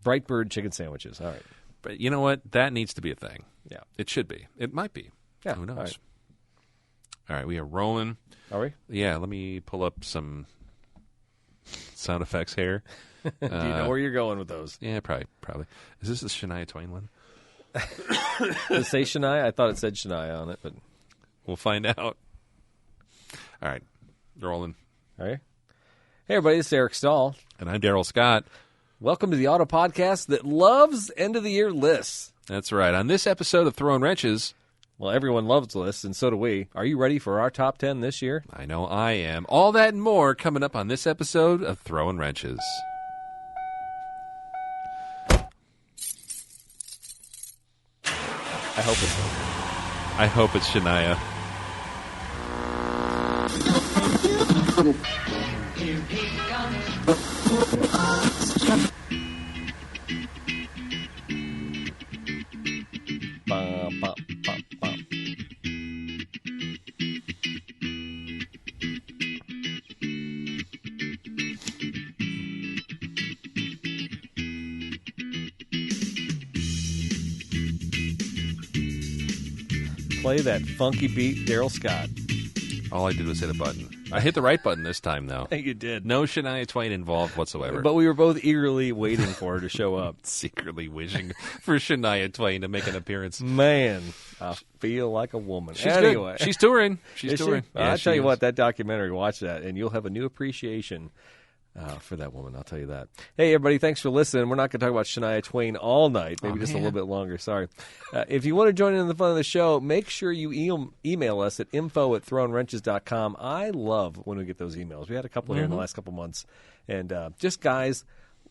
Brightbird chicken sandwiches. All right. But you know what? That needs to be a thing. Yeah. It should be. It might be. Yeah. Who knows? All right, we are rolling. Are we? Yeah, let me pull up some sound effects here. Do you know where you're going with those? Yeah, probably. Is this the Shania Twain one? Does it say Shania? I thought it said Shania on it, but we'll find out. All right, rolling. All right. Hey, everybody, this is Eric Stahl. And I'm Daryl Scott. Welcome to the Auto Podcast that loves end-of-the-year lists. That's right. On this episode of Throwin Wrenches... Well, everyone loves lists, and so do we. Are you ready for our top 10 this year? I know I am. All that and more coming up on this episode of Throwin Wrenches. I hope it's Shania. Here he comes. Bum, bum, bum, bum. Play that funky beat, Daryl Scott. All I did was hit a button. I hit the right button this time, though. You did. No Shania Twain involved whatsoever. But we were both eagerly waiting for her to show up. Secretly wishing for Shania Twain to make an appearance. Man, I feel like a woman. She's anyway. good. She's touring. She's Is touring. she? Yeah, I'll tell she you is. what, that documentary, watch that, and you'll have a new appreciation for that woman. I'll tell you that. Hey, everybody, thanks for listening. We're not going to talk about Shania Twain all night, maybe just a little bit longer. Sorry. If you want to join in the fun of the show, make sure you email us at info@throwinwrenches.com. I love when we get those emails. We had a couple here in the last couple months, and just guys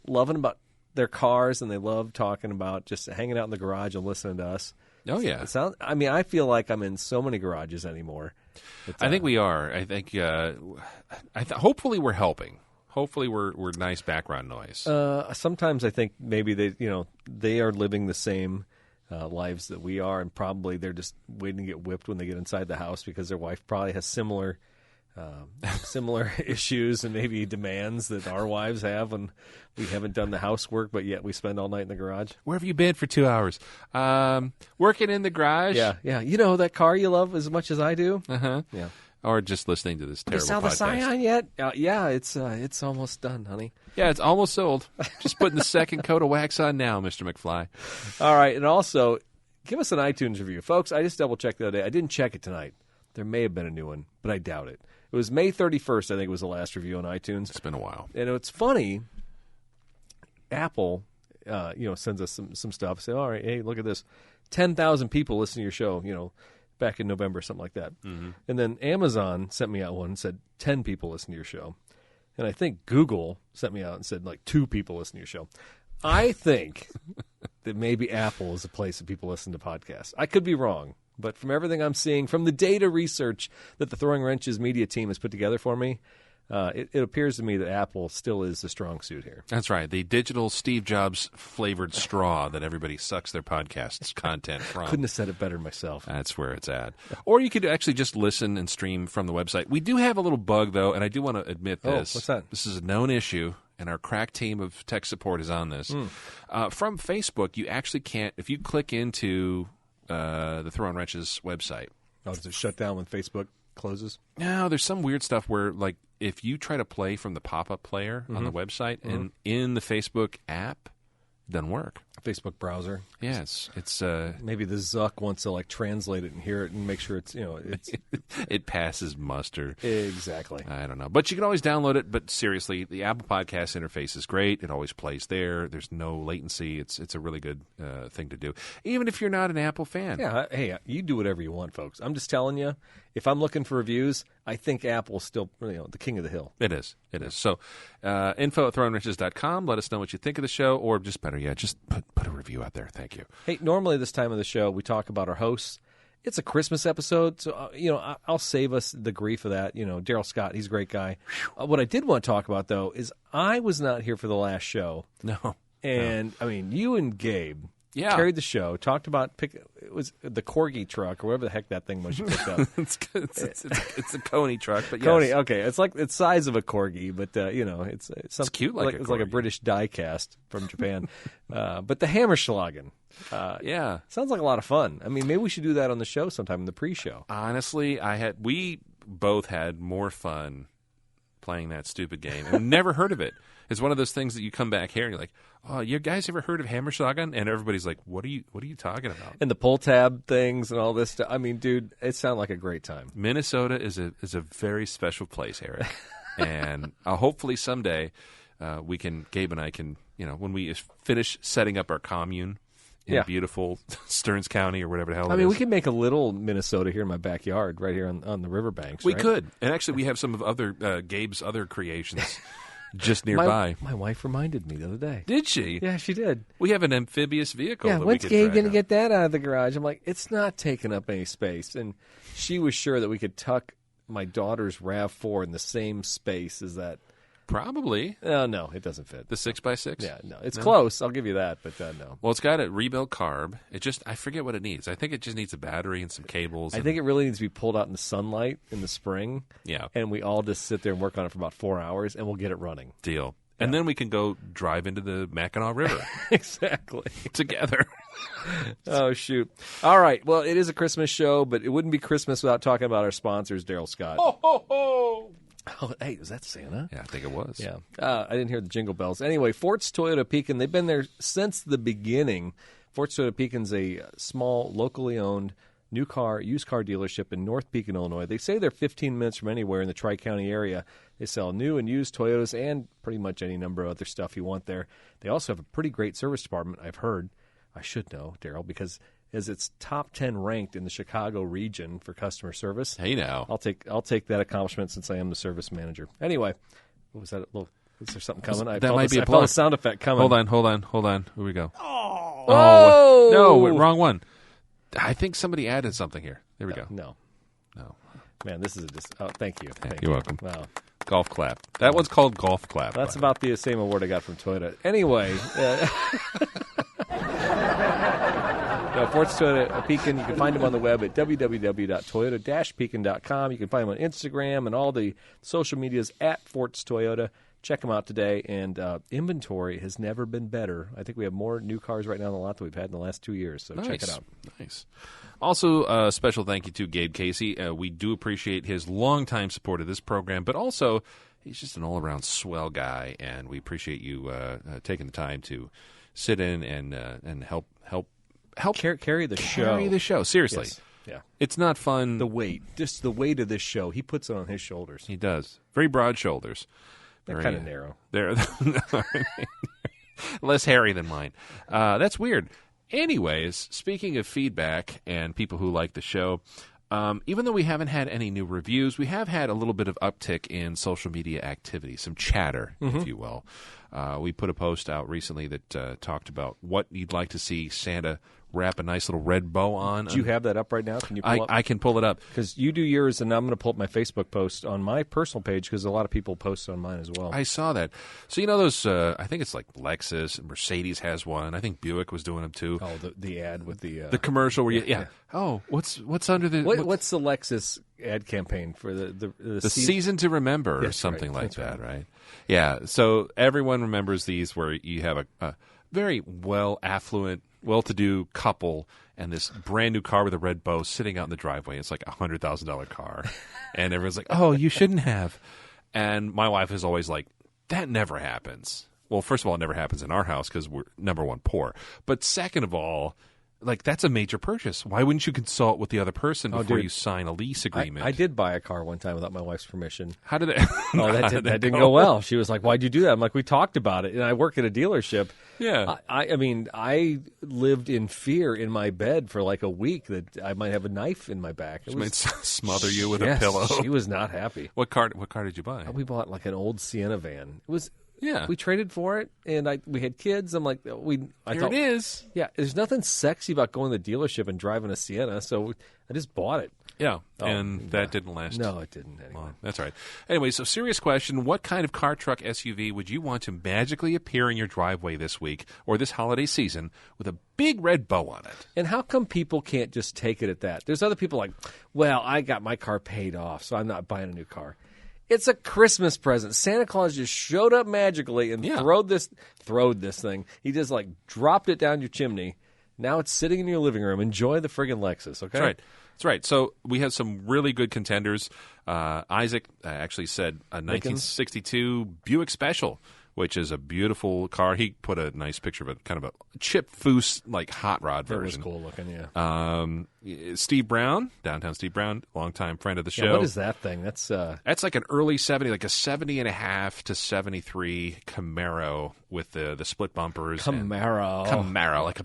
loving about their cars, and they love talking about just hanging out in the garage and listening to us. Oh, yeah. I feel like I'm in so many garages anymore. I think we are. I think hopefully we're helping. Hopefully we're nice background noise. Sometimes I think maybe they are living the same lives that we are, and probably they're just waiting to get whipped when they get inside the house because their wife probably has similar issues and maybe demands that our wives have when we haven't done the housework, but yet we spend all night in the garage. Where have you been for 2 hours? Working in the garage. Yeah. You know that car you love as much as I do? Uh-huh. Yeah. Or just listening to this You terrible saw the podcast. Scion yet? Yeah, it's almost done, honey. Yeah, it's almost sold. Just putting the second coat of wax on now, Mr. McFly. All right, and also, give us an iTunes review. Folks, I just double-checked the other day. I didn't check it tonight. There may have been a new one, but I doubt it. It was May 31st, I think, was the last review on iTunes. It's been a while. And it's funny, Apple, sends us some stuff. Say, all right, hey, look at this. 10,000 people listen to your show, back in November, something like that. Mm-hmm. And then Amazon sent me out one and said 10 people listen to your show. And I think Google sent me out and said 2 people listen to your show. I think that maybe Apple is a place that people listen to podcasts. I could be wrong, but from everything I'm seeing, from the data research that the Throwing Wrenches media team has put together for me, it appears to me that Apple still is the strong suit here. That's right. The digital Steve Jobs flavored straw that everybody sucks their podcasts content from. Couldn't have said it better myself. That's where it's at. Or you could actually just listen and stream from the website. We do have a little bug, though, and I do want to admit this. What's that? This is a known issue, and our crack team of tech support is on this. From Facebook, you actually can't, if you click into the Throwin Wrenches website. Oh, does it shut down when Facebook closes? No, there's some weird stuff where, if you try to play from the pop-up player on the website and in the Facebook app, it doesn't work. Facebook browser. Yes, it's maybe the Zuck wants to translate it and hear it and make sure it's it's it passes muster. Exactly. I don't know, but you can always download it. But seriously, the Apple Podcast interface is great. It always plays there. There's no latency. It's a really good thing to do, even if you're not an Apple fan. Yeah. Hey, you do whatever you want, folks. I'm just telling you. If I'm looking for reviews, I think Apple's still the king of the hill. It is. It is. So, info@throwinwrenches.com. Let us know what you think of the show, or just better yet, just put a review out there. Thank you. Hey, normally this time of the show, we talk about our hosts. It's a Christmas episode, so, I'll save us the grief of that. Daryl Scott, he's a great guy. What I did want to talk about, though, is I was not here for the last show. No. And, you and Gabe Yeah. carried the show, talked about it was the Corgi truck or whatever the heck that thing was you picked up. it's a Coney truck, but yes. Coney, okay, it's like it's size of a Corgi, but it's cute like a it's like a Corgi. British die cast from Japan. But the Hammerschlagen, sounds like a lot of fun. I mean, maybe we should do that on the show sometime in the pre-show. Honestly, we both had more fun playing that stupid game, and we never heard of it. It's one of those things that you come back here and you're like, "Oh, you guys ever heard of Hammerschlagen?" And everybody's like, "What are you talking about?" And the pull tab things and all this stuff. I mean, dude, it sounded like a great time. Minnesota is a very special place, Eric, and hopefully someday Gabe and I can, when we finish setting up our commune in beautiful Stearns County or whatever the hell. I mean, we could make a little Minnesota here in my backyard, right here on the riverbanks. We right? could, and actually, we have some of other Gabe's other creations. Just nearby. My wife reminded me the other day. Did she? Yeah, she did. We have an amphibious vehicle. Yeah, that when's we could Gabe drag going to out. get that out of the garage? I'm like, it's not taking up any space. And she was sure that we could tuck my daughter's RAV4 in the same space as that. Probably. No, it doesn't fit. The 6x6? Yeah, no. It's close. I'll give you that, but no. Well, it's got a rebuilt carb. I forget what it needs. I think it just needs a battery and some cables. I think it really needs to be pulled out in the sunlight in the spring. Yeah. And we all just sit there and work on it for about 4 hours, and we'll get it running. Deal. And then we can go drive into the Mackinac River Exactly. together. Oh, shoot. All right. Well, it is a Christmas show, but it wouldn't be Christmas without talking about our sponsors, Daryl Scott. Ho, ho, ho! Oh, hey, was that Santa? Yeah, I think it was. Yeah. I didn't hear the jingle bells. Anyway, Fort's Toyota Pekin, they've been there since the beginning. Fort's Toyota Pekin's a small, locally owned used car dealership in North Pekin, Illinois. They say they're 15 minutes from anywhere in the Tri-County area. They sell new and used Toyotas and pretty much any number of other stuff you want there. They also have a pretty great service department, I've heard. I should know, Daryl, because as it's top 10 ranked in the Chicago region for customer service. Hey, now. I'll take that accomplishment since I am the service manager. Anyway, what was that? Is there something coming? I felt a sound effect coming. Hold on. Here we go. Oh! No, wrong one. I think somebody added something here. There we go. No. No. Man, this is thank you. You're welcome. Wow. Golf clap. That one's called golf clap. That's about the same award I got from Toyota. Anyway. Fort's Toyota Pekin, you can find them on the web at www.toyota-pekin.com. You can find them on Instagram and all the social medias at Fort's Toyota. Check them out today. And inventory has never been better. I think we have more new cars right now on the lot than we've had in the last 2 years. So check it out. Nice. Also, a special thank you to Gabe Casey. We do appreciate his longtime support of this program, but also he's just an all-around swell guy, and we appreciate you taking the time to sit in and help carry the show. Carry the show. Seriously. Yes. Yeah. It's not fun. The weight. Just the weight of this show. He puts it on his shoulders. He does. Very broad shoulders. They're kind of narrow. They're less hairy than mine. That's weird. Anyways, speaking of feedback and people who like the show, even though we haven't had any new reviews, we have had a little bit of uptick in social media activity, some chatter, if you will. We put a post out recently that talked about what you'd like to see Santa wrap a nice little red bow on. Do you have that up right now? Can you pull up? I can pull it up. Because you do yours, and I'm going to pull up my Facebook post on my personal page because a lot of people post on mine as well. I saw that. So you know those, I think it's like Lexus, and Mercedes has one. I think Buick was doing them too. Oh, the ad with the commercial where you, Oh, what's under the... What's the Lexus ad campaign for the season to remember or something like that, right? Yeah, so everyone remembers these where you have a very affluent, well-to-do couple and this brand-new car with a red bow sitting out in the driveway. It's like a $100,000 car. And everyone's like, oh, you shouldn't have. And my wife is always like, that never happens. Well, first of all, it never happens in our house because we're, number one, poor. But second of all, like, that's a major purchase. Why wouldn't you consult with the other person before you sign a lease agreement? I did buy a car one time without my wife's permission. How did it? That didn't go well. She was like, "Why'd you do that?" I'm like, "We talked about it." And I work at a dealership. Yeah. I mean, I lived in fear in my bed for like a week that I might have a knife in my back. She might smother you with a pillow. She was not happy. What car did you buy? We bought like an old Sienna van. It was. Yeah, we traded for it, and we had kids. I'm like, Here it is. Yeah, there's nothing sexy about going to the dealership and driving a Sienna, so I just bought it. Yeah, and that didn't last. No, it didn't. Anyway. Well, that's all right. Anyway, so serious question. What kind of car, truck, SUV would you want to magically appear in your driveway this week or this holiday season with a big red bow on it? And how come people can't just take it at that? There's other people like, well, I got my car paid off, so I'm not buying a new car. It's a Christmas present. Santa Claus just showed up magically and throwed this thing. He just like dropped it down your chimney. Now it's sitting in your living room. Enjoy the friggin' Lexus, okay? That's right. So we have some really good contenders. Isaac actually said a 1962 Buick Special, which is a beautiful car. He put a nice picture of it, kind of a Chip Foose like hot rod version. It was cool looking, yeah. Steve Brown, downtown Steve Brown, longtime friend of the show. Yeah, what is that thing? That's like an early 70, like a 70.5 to 73 Camaro with the split bumpers. Camaro, like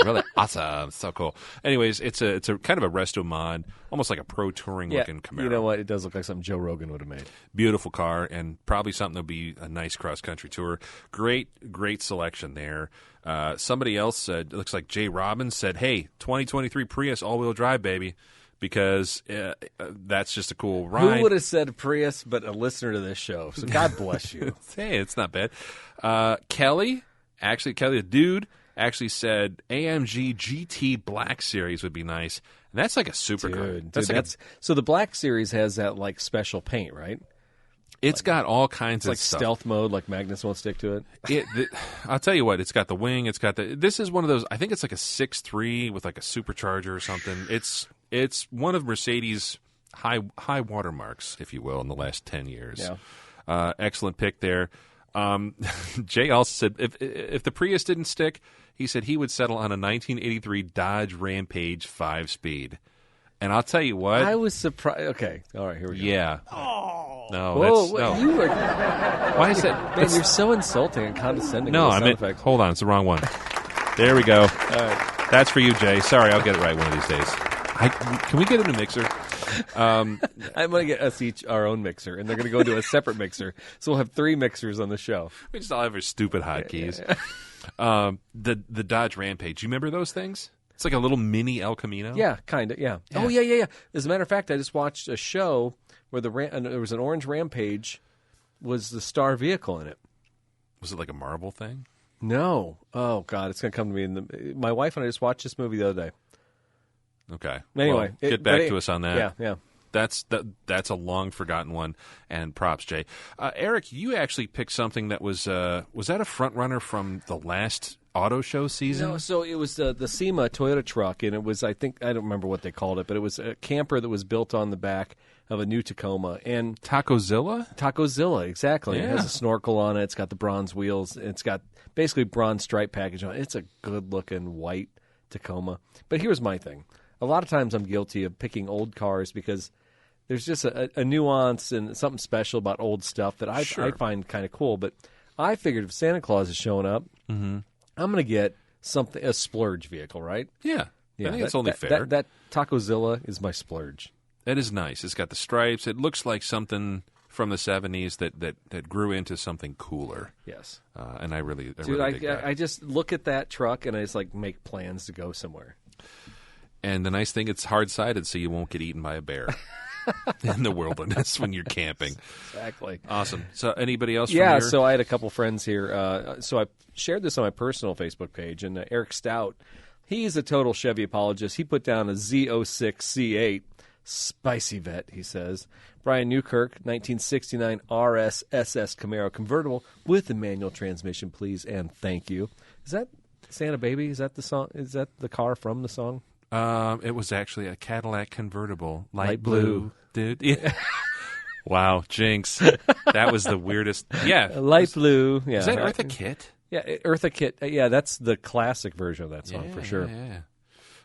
really awesome, so cool. Anyways, it's a kind of a resto mod, almost like a pro touring looking Camaro. You know what? It does look like something Joe Rogan would have made. Beautiful car, and probably something that'll be a nice cross country tour. Great selection there. Somebody else said, it looks like Jay Robbins said, "Hey, 2023 Prius all-wheel drive, baby." Because that's just a cool ride. Who would have said Prius but a listener to this show? So God bless you. Hey, it's not bad. Kelly, the dude, actually said AMG GT Black Series would be nice. And that's like a supercar. So the Black Series has that like special paint, right? It's got all kinds of stuff. Like stealth mode, like magnets won't stick to it. I'll tell you what, it's got the wing. It's got this is one of those, I think it's like a 6.3 with like a supercharger or something. It's one of Mercedes' high watermarks, if you will, in the last 10 years. Yeah. Excellent pick there. Jay also said if the Prius didn't stick, he said he would settle on a 1983 Dodge Rampage 5-speed. And I'll tell you what. I was surprised. Okay. All right, here we go. Yeah. Oh. No, Whoa, no. Why is that? Man, you're so insulting and condescending. No, hold on. It's the wrong one. There we go. All right. That's for you, Jay. Sorry, I'll get it right one of these days. Can we get a new mixer? I'm going to get us each our own mixer, and they're going to go into a separate mixer. So we'll have 3 mixers on the show. We just all have our stupid hotkeys. The Dodge Rampage. You remember those things? It's like a little mini El Camino. Yeah, kind of, yeah. Oh, yeah. As a matter of fact, I just watched a show where there was an orange Rampage was the star vehicle in it. Was it like a marble thing? No. Oh, God, it's going to come to me. My wife and I just watched this movie the other day. Okay. Anyway. Well, get back to us on that. Yeah. That's a long-forgotten one, and props, Jay. Eric, you actually picked something that was that a front runner from the last auto show season? No, so it was the SEMA Toyota truck, and it was, I don't remember what they called it, but it was a camper that was built on the back of a new Tacoma. And Tacozilla, exactly. Yeah. It has a snorkel on it. It's got the bronze wheels. It's got basically bronze stripe package on it. It's a good-looking white Tacoma. But here's my thing. A lot of times I'm guilty of picking old cars because there's just a nuance and something special about old stuff that I find kind of cool. But I figured if Santa Claus is showing up, I'm going to get a splurge vehicle, right? Yeah. I think it's only fair. That Tacozilla is my splurge. That is nice. It's got the stripes. It looks like something from the 70s that grew into something cooler. Yes. And I really dig that. I just look at that truck and I just like make plans to go somewhere. And the nice thing, it's hard-sided, so you won't get eaten by a bear in the wilderness when you're camping. Exactly. Awesome. So anybody else from here? So I had a couple friends here. So I shared this on my personal Facebook page, and Eric Stout, he's a total Chevy apologist. He put down a Z06 C8, spicy vet, he says. Brian Newkirk, 1969 RS SS Camaro convertible with a manual transmission, please, and thank you. Is that Santa Baby? Is that the song? Is that the car from the song? It was actually a Cadillac convertible, light blue, dude. Yeah. Wow, jinx. That was the weirdest. Yeah, light blue. Yeah, is that Eartha Kitt? Yeah, Eartha Kitt. Yeah, that's the classic version of that song for sure. Yeah,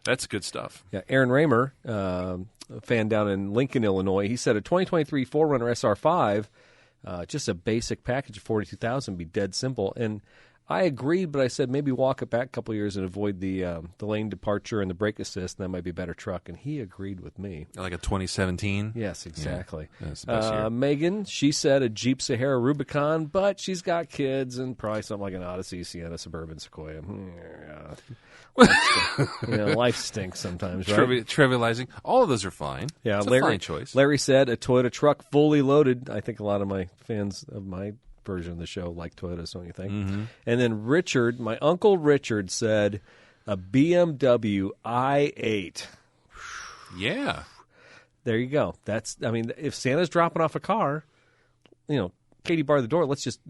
that's good stuff. Yeah, Aaron Raymer, a fan down in Lincoln, Illinois. He said a 2023 4Runner SR5, just a basic package of $42,000, be dead simple. And I agreed, but I said maybe walk it back a couple years and avoid the lane departure and the brake assist, and that might be a better truck. And he agreed with me. Like a 2017? Yes, exactly. Yeah, that's the best year. Megan, she said a Jeep Sahara Rubicon, but she's got kids and probably something like an Odyssey, Sienna, Suburban, Sequoia. Life stinks sometimes, right? Trivializing. All of those are fine. Yeah, it's Larry, a fine choice. Larry said a Toyota truck fully loaded. I think a lot of my fans of my version of the show like Toyotas, don't you think? Mm-hmm. And then Richard, my Uncle Richard, said a BMW i8. Yeah. There you go. If Santa's dropping off a car, Katie barred the door. Let's just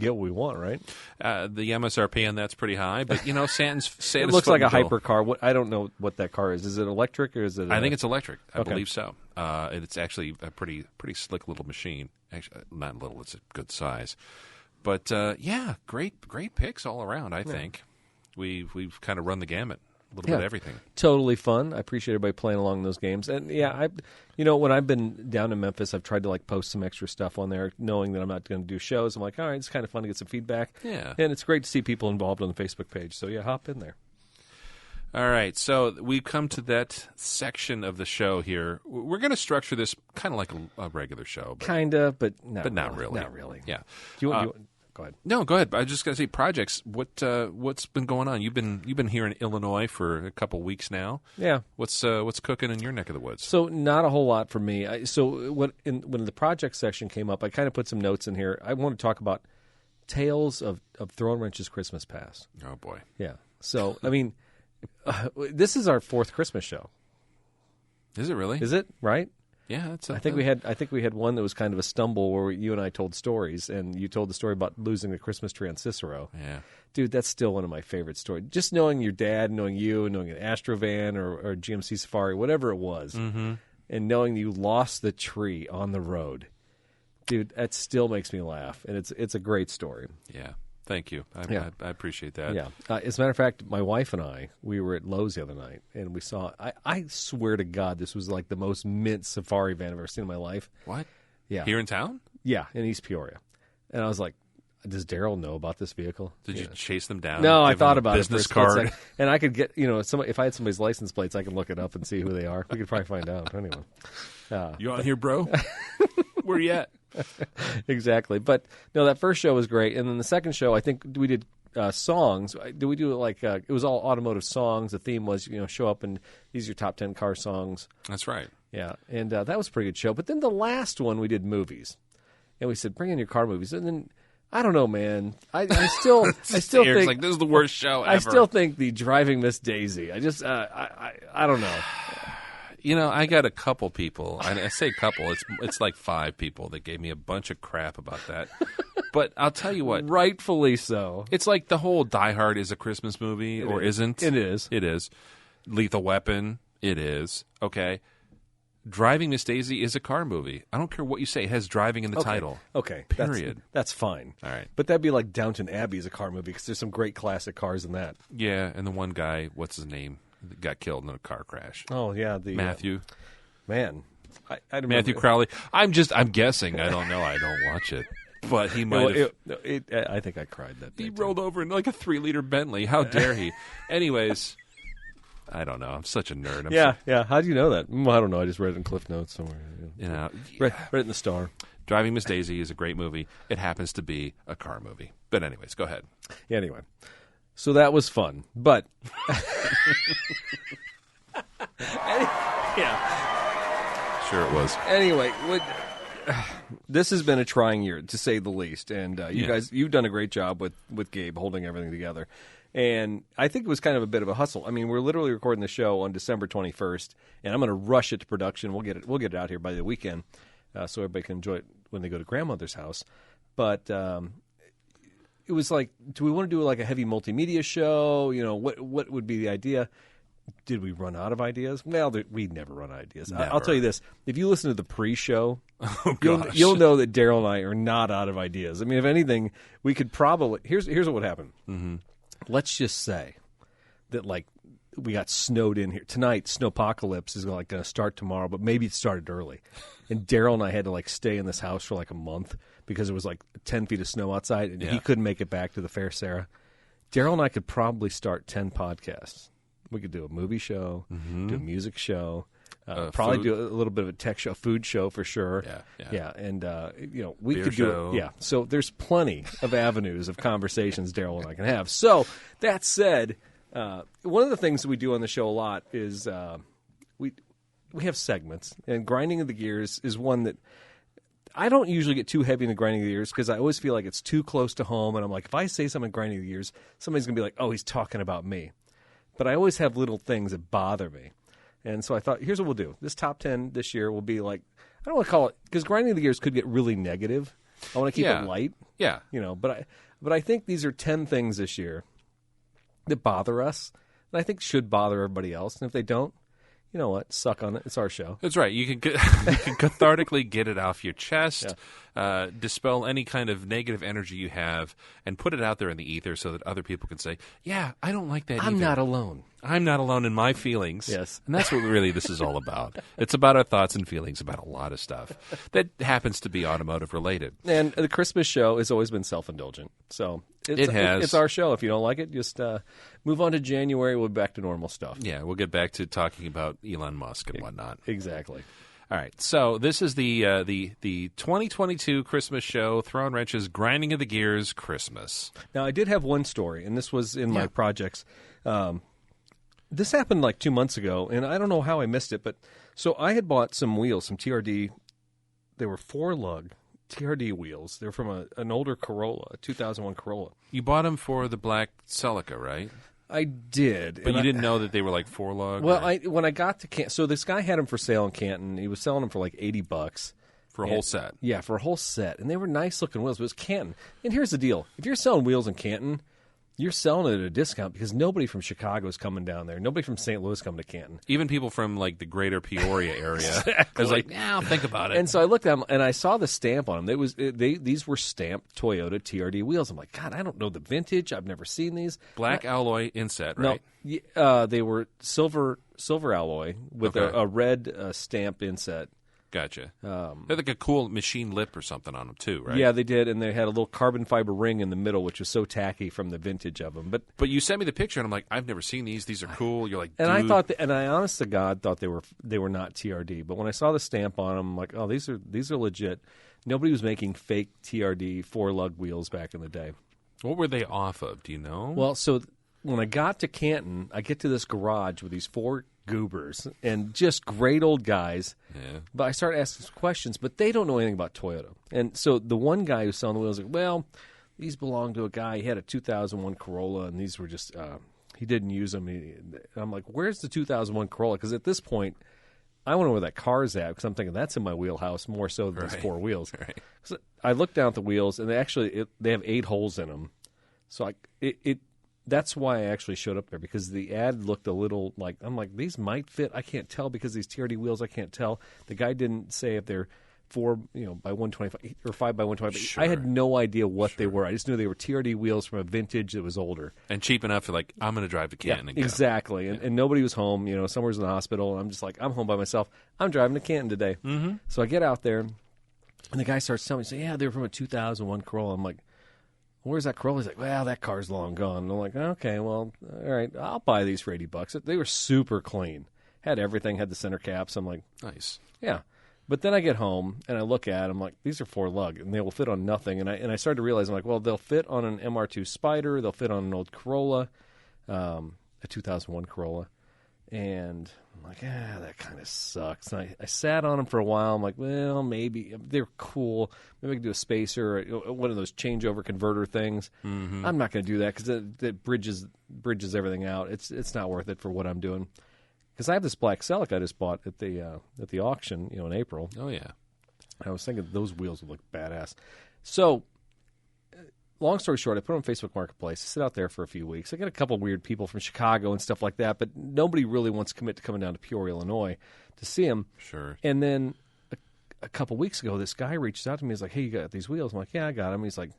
get what we want, right? The MSRP on that's pretty high, but Santa's it looks like a hypercar. I don't know what that car is. Is it electric or is it? I think it's electric. I Okay. believe so. It's actually a pretty slick little machine. Actually, not little. It's a good size. But great picks all around. I think we've kind of run the gamut. A little bit of everything. Totally fun. I appreciate everybody playing along those games. And when I've been down in Memphis, I've tried to post some extra stuff on there, knowing that I'm not going to do shows. I'm like, all right, it's kind of fun to get some feedback. Yeah. And it's great to see people involved on the Facebook page. So hop in there. All right, so we come to that section of the show here. We're going to structure this kind of like a regular show. Kind of, but not really. Not really. Yeah. Do you want go ahead. No, go ahead. I was just going to say projects. What's been going on? You've been here in Illinois for a couple weeks now. Yeah. What's cooking in your neck of the woods? So not a whole lot for me. When the project section came up, I kind of put some notes in here. I want to talk about Tales of Throwin Wrenches Christmas Past. Oh boy. Yeah. So this is our fourth Christmas show. Is it really? Is it right? Yeah, I think we had one that was kind of a stumble where you and I told stories, and you told the story about losing the Christmas tree on Cicero. Yeah, dude, that's still one of my favorite stories. Just knowing your dad, knowing you, knowing an Astrovan or GMC Safari, whatever it was, and knowing you lost the tree on the road, dude, that still makes me laugh, and it's a great story. Yeah. Thank you. I appreciate that. Yeah. As a matter of fact, my wife and we were at Lowe's the other night, and we saw, I swear to God, this was like the most mint safari van I've ever seen in my life. What? Yeah. Here in town? Yeah, in East Peoria. And I was like, does Daryl know about this vehicle? Did you chase them down? No, I thought about business it. Business card. And I could get, if I had somebody's license plates, I could look it up and see who they are. We could probably find out. Anyway. You on here, bro? Where you at? Exactly. But no, that first show was great. And then the second show, I think we did songs. Did we do it it was all automotive songs. The theme was, show up and these are your top 10 car songs. That's right. Yeah. And that was a pretty good show. But then the last one we did movies. And we said, bring in your car movies. And then, I don't know, man. I still think like this is the worst show ever. I still think the Driving Miss Daisy. I just I don't know. I got a couple people. I say couple. It's like 5 people that gave me a bunch of crap about that. But I'll tell you what. Rightfully so. It's like the whole Die Hard is a Christmas movie or isn't. It is. It is. Lethal Weapon. It is. Okay. Driving Miss Daisy is a car movie. I don't care what you say. It has driving in the title. Okay. Period. That's fine. All right. But that'd be like Downton Abbey is a car movie because there's some great classic cars in that. Yeah, and the one guy, what's his name, got killed in a car crash. Oh, yeah. Matthew. Man. I Matthew Crowley. I'm guessing. I don't know. I don't watch it. But he might have. I think I cried that day. He rolled over in like a 3-liter Bentley. How dare he? Anyways, I don't know. I'm such a nerd. Yeah. How do you know that? I don't know. I just read it in Cliff Notes somewhere. Read it in the Star. Driving Miss Daisy is a great movie. It happens to be a car movie. But anyways, go ahead. Yeah, anyway. So that was fun. But yeah. Sure it was. Anyway, this has been a trying year, to say the least. And you guys, you've done a great job with Gabe holding everything together. And I think it was kind of a bit of a hustle. I mean, we're literally recording the show on December 21st, and I'm going to rush it to production. We'll get it out here by the weekend, so everybody can enjoy it when they go to grandmother's house. But it was like, do we want to do like a heavy multimedia show? What would be the idea? Did we run out of ideas? Well, we never run out of ideas. I'll tell you this. If you listen to the pre-show, you'll know that Daryl and I are not out of ideas. I mean, if anything, we could probably... Here's what would happen. Mm-hmm. Let's just say that, we got snowed in here. Tonight, snowpocalypse is going to start tomorrow, but maybe it started early. And Daryl and I had to, stay in this house for, a month because it was, 10 feet of snow outside, and he couldn't make it back to the fair Sarah. Daryl and I could probably start 10 podcasts. We could do a movie show, do a music show, probably do a little bit of a tech show, food show for sure. Yeah. And we Beer could show. do it. Yeah. So there's plenty of avenues of conversations Daryl and I can have. So that said, one of the things that we do on the show a lot is we have segments, and grinding of the gears is one that I don't usually get too heavy into grinding of the gears because I always feel like it's too close to home, and I'm like, if I say something grinding of the gears, somebody's gonna be like, oh, he's talking about me. But I always have little things that bother me. And so I thought, here's what we'll do. This top 10 this year will be like, I don't want to call it, because grinding of the gears could get really negative. I want to keep it light. Yeah. But I think these are 10 things this year that bother us, and I think should bother everybody else. And if they don't, you know what? Suck on it. It's our show. That's right. You can cathartically get it off your chest, dispel any kind of negative energy you have, and put it out there in the ether so that other people can say, yeah, I don't like that I'm either. not alone. I'm not alone in my feelings. Yes. And that's what really this is all about. It's about our thoughts and feelings about a lot of stuff that happens to be automotive related. And the Christmas show has always been self-indulgent. So It has. It's our show. If you don't like it, just move on to January. We'll be back to normal stuff. Yeah, we'll get back to talking about Elon Musk and whatnot. Exactly. All right, so this is the 2022 Christmas show, Throwin Wrenches, Grinding of the Gears Christmas. Now, I did have one story, and this was in my projects. This happened like 2 months ago, and I don't know how I missed it, but so I had bought some wheels, some TRD. They were 4-lug TRD wheels. They're from an older Corolla, a 2001 Corolla. You bought them for the black Celica, right? I did. But you didn't know that they were like 4-lug? Well, when I got to Canton, so this guy had them for sale in Canton. He was selling them for like $80. For a whole set? Yeah, for a whole set. And they were nice-looking wheels, but it was Canton. And here's the deal. If you're selling wheels in Canton, you're selling it at a discount because nobody from Chicago is coming down there. Nobody from St. Louis coming to Canton. Even people from like the greater Peoria area. Exactly. I was like, I'll think about it. And so I looked at them, and I saw the stamp on them. These were stamped Toyota TRD wheels. I'm like, God, I don't know the vintage. I've never seen these. Black alloy inset, right? No, they were silver alloy with a red stamp inset. Gotcha. They had like a cool machine lip or something on them too, right? Yeah, they did, and they had a little carbon fiber ring in the middle, which was so tacky from the vintage of them. But you sent me the picture, and I'm like, I've never seen these. These are cool. You're like, dude. And I thought, and I honest to God thought they were not TRD. But when I saw the stamp on them, I'm like, oh, these are legit. Nobody was making fake TRD 4-lug wheels back in the day. What were they off of? Do you know? Well, so when I got to Canton, I get to this garage with these 4 goobers and just great old guys. Yeah. But I start asking some questions, but they don't know anything about Toyota. And so the one guy who's selling the wheels was like, well, these belong to a guy. He had a 2001 Corolla, and these were just he didn't use them. And I'm like, where's the 2001 Corolla? Because at this point, I want to know where that car's at because I'm thinking that's in my wheelhouse more so than these 4 wheels. Right. So I looked down at the wheels, and they have 8 holes in them. So that's why I actually showed up there, because the ad looked a little like, I'm like, these might fit. I can't tell because these TRD wheels, I can't tell. The guy didn't say if they're 4 by 125 or 5 by 125. Sure. I had no idea what they were. I just knew they were TRD wheels from a vintage that was older. And cheap enough for like, I'm going to drive to Canton and go. Exactly. And nobody was home, somewhere's in the hospital. And I'm just like, I'm home by myself. I'm driving to Canton today. Mm-hmm. So I get out there, and the guy starts telling me, yeah, they're from a 2001 Corolla. I'm like, where's that Corolla? He's like, well, that car's long gone. And I'm like, okay, well, all right, I'll buy these for $80. They were super clean. Had everything, had the center caps. I'm like, nice. Yeah. But then I get home, and I look at them, like, these are 4-lug, and they will fit on nothing. And I started to realize, I'm like, well, they'll fit on an MR2 Spider. They'll fit on an old Corolla, a 2001 Corolla. And I'm like, that kind of sucks. And I sat on them for a while. I'm like, well, maybe they're cool. Maybe I can do a spacer, or one of those changeover converter things. Mm-hmm. I'm not going to do that because it bridges everything out. It's not worth it for what I'm doing. Because I have this black Celica I just bought at the auction, in April. Oh yeah. I was thinking those wheels would look badass. So, long story short, I put it on Facebook Marketplace. I sit out there for a few weeks. I get a couple weird people from Chicago and stuff like that, but nobody really wants to commit to coming down to Peoria, Illinois to see them. Sure. And then a couple weeks ago, this guy reached out to me. He's like, hey, you got these wheels? I'm like, yeah, I got them. He's like,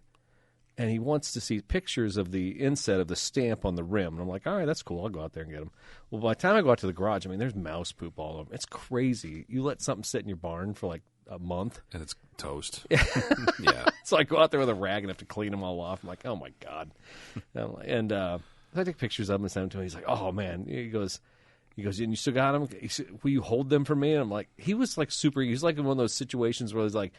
and he wants to see pictures of the inset of the stamp on the rim. And I'm like, all right, that's cool. I'll go out there and get them. Well, by the time I go out to the garage, there's mouse poop all over them. It's crazy. You let something sit in your barn for like a month. And it's toast. Yeah. Yeah. So I go out there with a rag and have to clean them all off. I'm like, oh, my God. And I take pictures of them and send them to him. He's like, oh, man. He goes, and you still got them? He said, will you hold them for me? And I'm like, he was like he's like in one of those situations where he's like,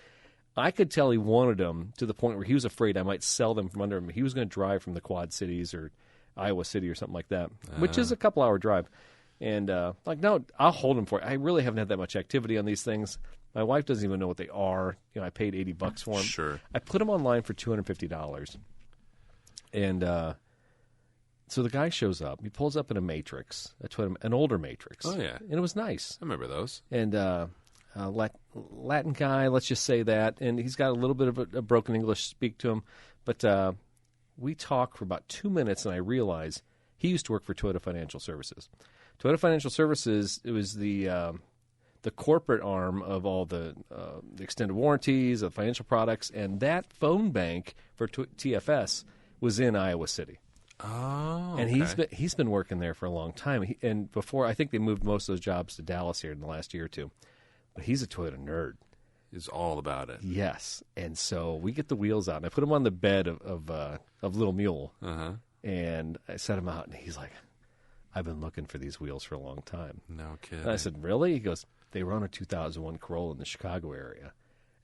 I could tell he wanted them to the point where he was afraid I might sell them from under him. He was going to drive from the Quad Cities or Iowa City or something like that, which is a couple-hour drive. And like, no, I'll hold them for you. I really haven't had that much activity on these things. My wife doesn't even know what they are. You know, I paid $80 for them. Sure. I put them online for $250. And so the guy shows up. He pulls up in a Matrix, an older Matrix. Oh, yeah. And it was nice. I remember those. And Latin guy, let's just say that. And he's got a little bit of a broken English speak to him. But we talk for about 2 minutes, and I realize he used to work for Toyota Financial Services. Toyota Financial Services, it was the corporate arm of all the extended warranties, of financial products, and that phone bank for TFS was in Iowa City. Oh, and he's been working there for a long time. And before, I think they moved most of those jobs to Dallas here in the last year or two. But he's a Toyota nerd. He's all about it. Yes, and so we get the wheels out, and I put him on the bed of Little Mule, and I set him out, and he's like, I've been looking for these wheels for a long time. No kidding. And I said, really? He goes, they were on a 2001 Corolla in the Chicago area,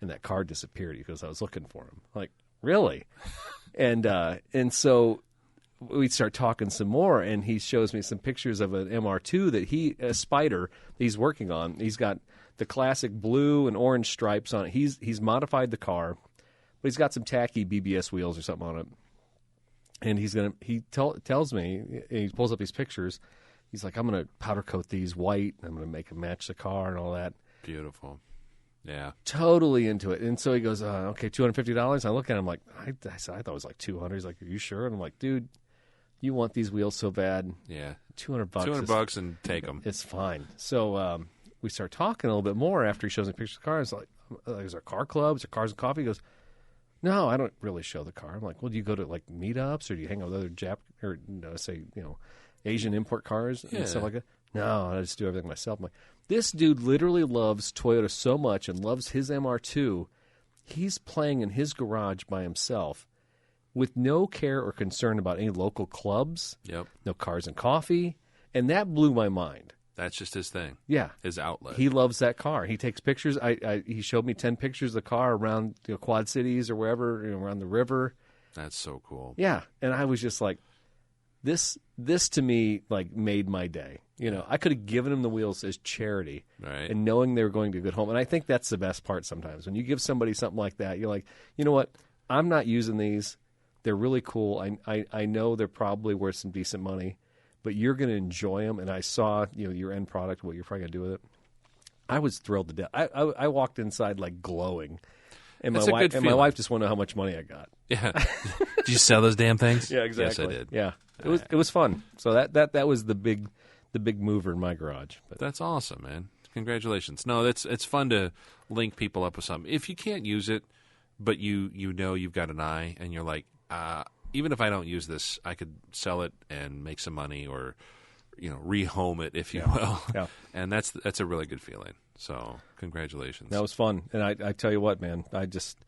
and that car disappeared. He goes, I was looking for him. I'm like, really? and so we start talking some more, and he shows me some pictures of an MR2 a Spider he's working on. He's got the classic blue and orange stripes on it. He's modified the car, but he's got some tacky BBS wheels or something on it. And he tells me, he pulls up these pictures. He's like, I'm going to powder coat these white, and I'm going to make them match the car and all that. Beautiful. Yeah. Totally into it. And so he goes, okay, $250. I look at him like, I thought it was like $200. He's like, are you sure? And I'm like, dude, you want these wheels so bad. Yeah. $200. $200 and take them. It's fine. So we start talking a little bit more after he shows me pictures of the car. It's like, is there car clubs or cars and coffee? He goes, no, I don't really show the car. I'm like, well, do you go to like meetups or do you hang out with other Asian import cars and stuff like that? No, I just do everything myself. I'm like, this dude literally loves Toyota so much and loves his MR2. He's playing in his garage by himself with no care or concern about any local clubs. Yep. No cars and coffee. And that blew my mind. That's just his thing. Yeah. His outlet. He loves that car. He takes pictures. He showed me 10 pictures of the car around Quad Cities or wherever, around the river. That's so cool. Yeah. And I was just like, this to me, like, made my day. You know, I could have given him the wheels as charity. Right. And knowing they were going to a good home. And I think that's the best part sometimes. When you give somebody something like that, you're like, you know what? I'm not using these. They're really cool. I know they're probably worth some decent money. But you're going to enjoy them, and I saw your end product, what you're probably going to do with it. I was thrilled to death. I walked inside like glowing, and my wife just wanted to know how much money I got. Yeah, did you sell those damn things? Yeah, exactly. Yes, I did. Yeah, it was fun. So that was the big mover in my garage. But that's awesome, man. Congratulations. No, it's fun to link people up with something. If you can't use it, but you know you've got an eye, and you're like, even if I don't use this, I could sell it and make some money, or rehome it, if you will. Yeah. And that's a really good feeling. So congratulations. That was fun. And I tell you what, man, I just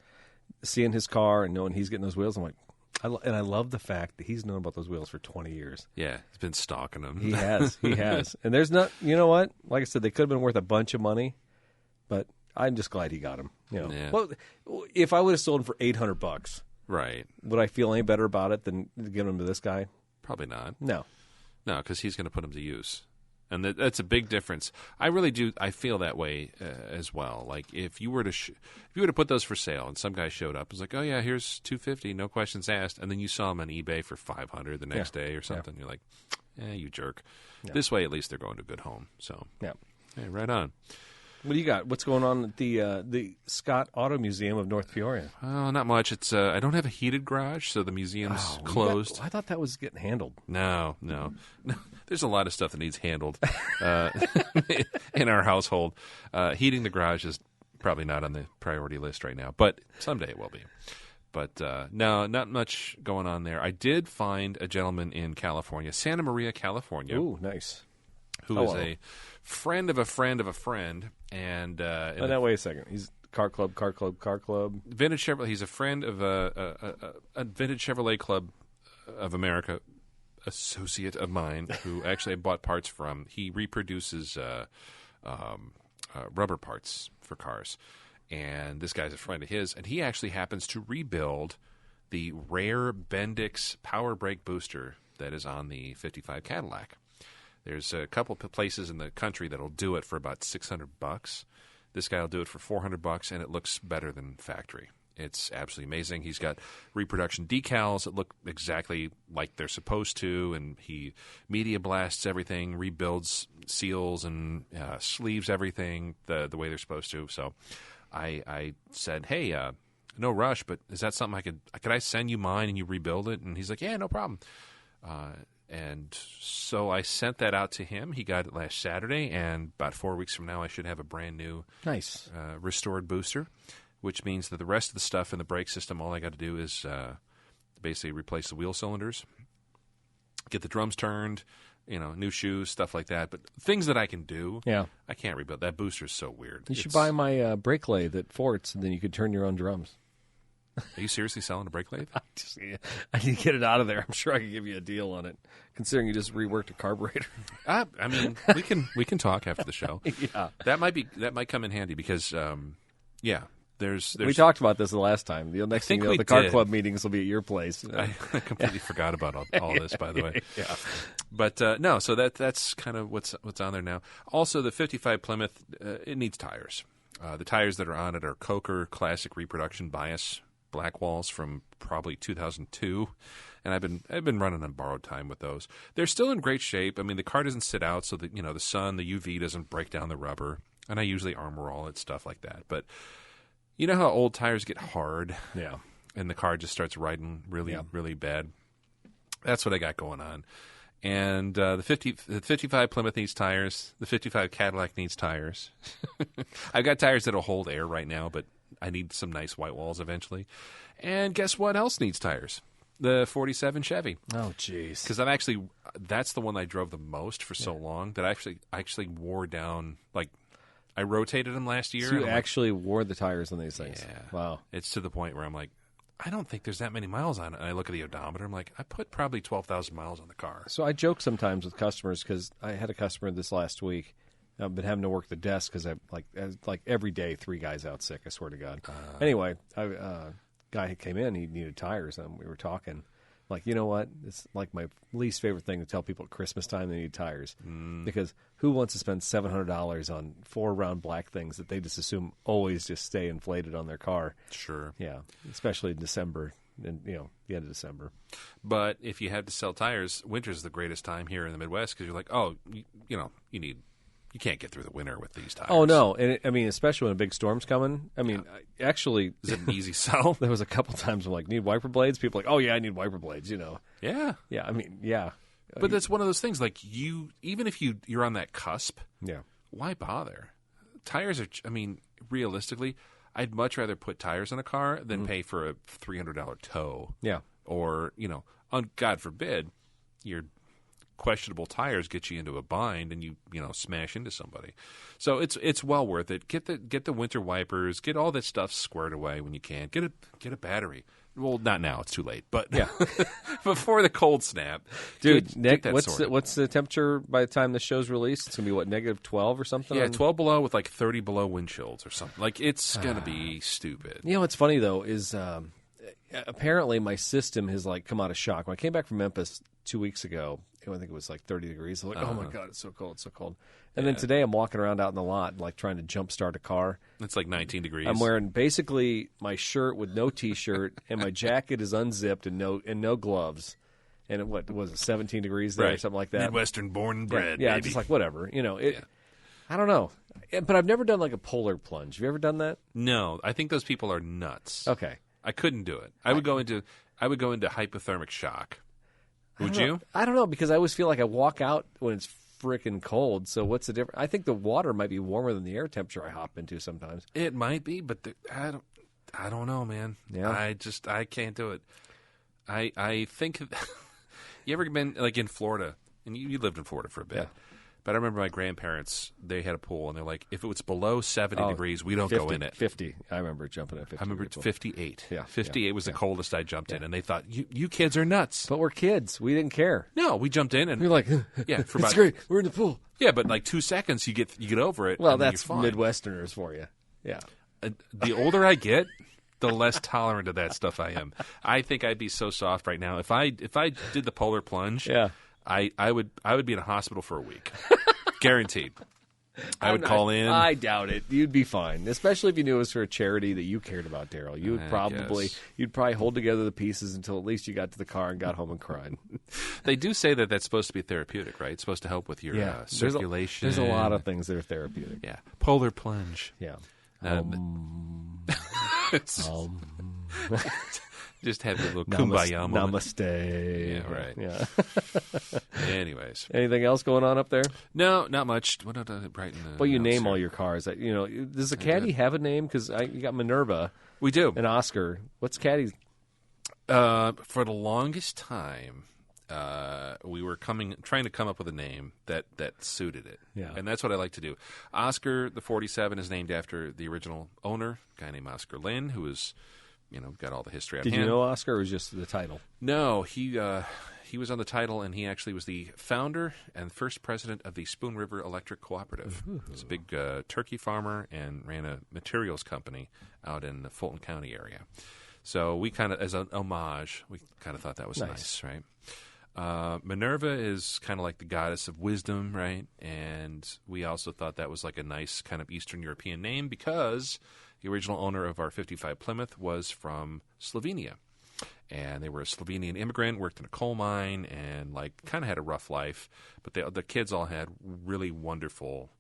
seeing his car and knowing he's getting those wheels, I'm like, I love the fact that he's known about those wheels for 20 years. Yeah, he's been stalking them. He has. And there's not, you know what? Like I said, they could have been worth a bunch of money, but I'm just glad he got them. Yeah. Well, if I would have sold them for $800, right, would I feel any better about it than giving them to this guy? Probably not. No, because he's going to put them to use, and that's a big difference. I really do. I feel that way as well. Like if you were to put those for sale, and some guy showed up, and was like, "Oh yeah, here's $250, no questions asked," and then you saw them on eBay for $500 the next day or something. You're like, you jerk. Yeah. This way, at least they're going to a good home. So yeah, hey, right on. What do you got? What's going on at the Scott Auto Museum of North Peoria? Oh, not much. It's I don't have a heated garage, so the museum's closed. I thought that was getting handled. No. There's a lot of stuff that needs handled in our household. Heating the garage is probably not on the priority list right now, but someday it will be. But no, not much going on there. I did find a gentleman in California, Santa Maria, California. Ooh, nice. Who is a friend of a friend of a friend. And now, wait a second. He's Car Club. Vintage Chevrolet. He's a friend of a Vintage Chevrolet Club of America associate of mine who actually I bought parts from. He reproduces rubber parts for cars. And this guy's a friend of his, and he actually happens to rebuild the rare Bendix power brake booster that is on the 55 Cadillac. There's a couple of places in the country that'll do it for about $600. This guy will do it for $400, and it looks better than factory. It's absolutely amazing. He's got reproduction decals that look exactly like they're supposed to, and he media blasts everything, rebuilds seals and sleeves everything the way they're supposed to. So I said, hey, no rush, but is that something could I send you mine and you rebuild it? And he's like, yeah, no problem. And so I sent that out to him. He got it last Saturday, and about 4 weeks from now, I should have a brand new, nice restored booster, which means that the rest of the stuff in the brake system, all I got to do is basically replace the wheel cylinders, get the drums turned, new shoes, stuff like that. But things that I can do, I can't rebuild. That booster is so weird. You should buy my brake lathe at Fort's, and then you could turn your own drums. Are you seriously selling a brake lathe? I need to get it out of there. I'm sure I could give you a deal on it, considering you just reworked a carburetor. I mean, we can talk after the show. Yeah, that might come in handy because, there's we talked about this the last time. The next thing you know, the car club meetings will be at your place. I completely forgot about all this, by the way. Yeah, but no, so that's kind of what's on there now. Also, the 55 Plymouth, it needs tires. The tires that are on it are Coker Classic Reproduction Bias black walls from probably 2002, and I've been running on borrowed time with those. They're still in great shape. I mean, the car doesn't sit out, so that the sun, the UV doesn't break down the rubber, and I usually armor all it, stuff like that. But you know how old tires get hard, and the car just starts riding really bad. That's what I got going on. And the 55 Plymouth needs tires. The 55 Cadillac needs tires. I've got tires that'll hold air right now, but I need some nice white walls eventually. And guess what else needs tires? The 47 Chevy. Oh, jeez. Because that's the one I drove the most for so long that I actually wore down. Like, I rotated them last year. So you actually wore the tires on these things? Yeah. Wow. It's to the point where I'm like, I don't think there's that many miles on it. And I look at the odometer. I'm like, I put probably 12,000 miles on the car. So I joke sometimes with customers because I had a customer this last week. I've been having to work the desk because I like every day 3 guys out sick. I swear to God. Anyway, guy came in. He needed tires, and we were talking. Like, you know what? It's like my least favorite thing to tell people at Christmas time they need tires because who wants to spend $700 on 4 round black things that they just assume always just stay inflated on their car? Sure. Yeah, especially in December and the end of December. But if you had to sell tires, winter's the greatest time here in the Midwest because you're like, oh, you can't get through the winter with these tires. Oh, no. And especially when a big storm's coming. I mean, actually... Is it an easy sell? There was a couple times I'm like, need wiper blades? People are like, oh, yeah, I need wiper blades, Yeah. Yeah, I mean, yeah. But that's one of those things, like, even if you're on that cusp, why bother? Tires are, realistically, I'd much rather put tires in a car than pay for a $300 tow. Yeah. Or, God forbid, your questionable tires get you into a bind and you smash into somebody. So it's well worth it. Get the winter wipers, get all that stuff squared away when you can. Get a battery. Well, not now, it's too late. But before the cold snap, dude. Nick, what's the temperature by the time the show's released? It's gonna be what, -12 or something? Yeah, 12 below with like 30 below wind chills or something. Like, it's gonna be stupid. What's funny though is apparently my system has like come out of shock. When I came back from Memphis 2 weeks ago, I think it was like 30 degrees. I was like, oh my God, it's so cold. And then today I'm walking around out in the lot, like trying to jump start a car. It's like 19 degrees. I'm wearing basically my shirt with no T-shirt, and my jacket is unzipped and no gloves. And what was it, 17 degrees there or something like that? Midwestern born and bred. Yeah, just like whatever. I don't know. But I've never done like a polar plunge. Have you ever done that? No, I think those people are nuts. Okay. I couldn't do it. I would go into hypothermic shock. Would you? I don't know, because I always feel like I walk out when it's freaking cold. So what's the difference? I think the water might be warmer than the air temperature I hop into sometimes. It might be, but I don't know, man. Yeah. I can't do it. I think you ever been like in Florida, and you lived in Florida for a bit. Yeah. But I remember my grandparents, they had a pool, and they're like, if it was below 70 degrees, we don't 50, go in it. 50. I remember jumping at 50. I remember 58. Yeah, 58 was the coldest I jumped in, and they thought, you kids are nuts. But we're kids. We didn't care. No, we jumped in, and We're like, yeah, for it's about, great. We're in the pool. Yeah, but like 2 seconds, you get over it. Well, and then that's you're fine. Midwesterners for you. Yeah. The older I get, the less tolerant of that stuff I am. I think I'd be so soft right now. If I did the polar plunge, I would be in a hospital for a week. Guaranteed. I would call in. I doubt it. You'd be fine, especially if you knew it was for a charity that you cared about, Daryl. You'd probably hold together the pieces until at least you got to the car and got home and cried. They do say that that's supposed to be therapeutic, right? It's supposed to help with your circulation. There's a lot of things that are therapeutic. Yeah, polar plunge. Yeah. Just have a little kumbaya moment. Namaste. Yeah, right. Yeah. Anyways. Anything else going on up there? No, not much. What did I write in the Well, you notes name here? all your cars. Does the Caddy have a name? Because you got Minerva. We do. And Oscar. What's Caddy's? For the longest time, we were trying to come up with a name that suited it. Yeah. And that's what I like to do. Oscar, the 47, is named after the original owner, a guy named Oscar Lynn, who was, got all the history out of Did you know Oscar, or was just the title? No, he was on the title, and he actually was the founder and first president of the Spoon River Electric Cooperative. He's a big turkey farmer and ran a materials company out in the Fulton County area. So we kind of, as an homage, we kind of thought that was nice, right? Minerva is kind of like the goddess of wisdom, right? And we also thought that was like a nice kind of Eastern European name because the original owner of our 55 Plymouth was from Slovenia. And they were a Slovenian immigrant, worked in a coal mine, and kind of had a rough life. But the kids all had really wonderful,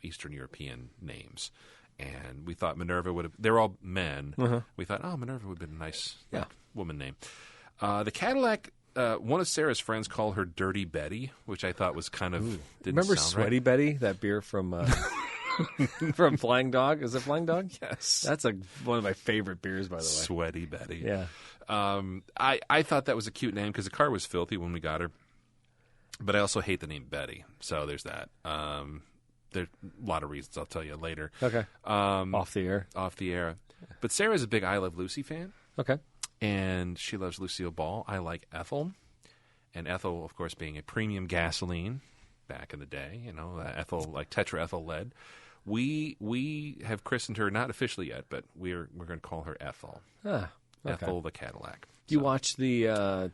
Eastern European names. And we thought Minerva would have. They're all men. We thought, Minerva would have been a nice woman name. The Cadillac. One of Sarah's friends called her Dirty Betty, which I thought was kind of didn't Remember sound Sweaty right. Betty, that beer from from Flying Dog? Is it Flying Dog? Yes, that's one of my favorite beers, by the way. Sweaty Betty. Yeah. I thought that was a cute name because the car was filthy when we got her, but I also hate the name Betty. So there's that. There's a lot of reasons I'll tell you later. Okay. Off the air. But Sarah's a big I Love Lucy fan. Okay. And she loves Lucille Ball. I like Ethel. And Ethel, of course, being a premium gasoline back in the day, Ethel, like tetraethyl lead. We have christened her, not officially yet, but we're going to call her Ethel. Okay. Ethel the Cadillac. Do you watch the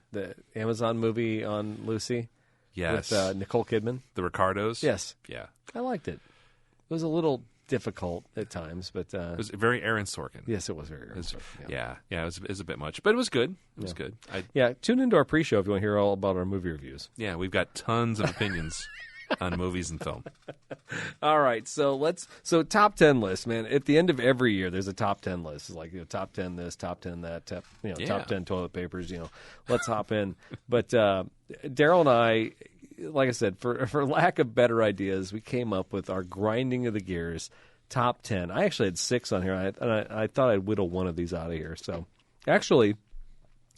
Amazon movie on Lucy? Yes. With Nicole Kidman? The Ricardos? Yes. Yeah. I liked it. It was a little difficult at times, but... it was very Aaron Sorkin. Yes, it was very Aaron Sorkin. Yeah, it was a bit much, but it was good. It was good. Tune into our pre-show if you want to hear all about our movie reviews. Yeah, we've got tons of opinions on movies and film. All right, so top 10 list, man. At the end of every year, there's a top 10 list. It's like top 10 this, top 10 that, top 10 toilet papers. Let's hop in. But Daryl and I, like I said, for lack of better ideas, we came up with our grinding of the gears top 10. I actually had 6 on here, and I thought I'd whittle one of these out of here. So, actually,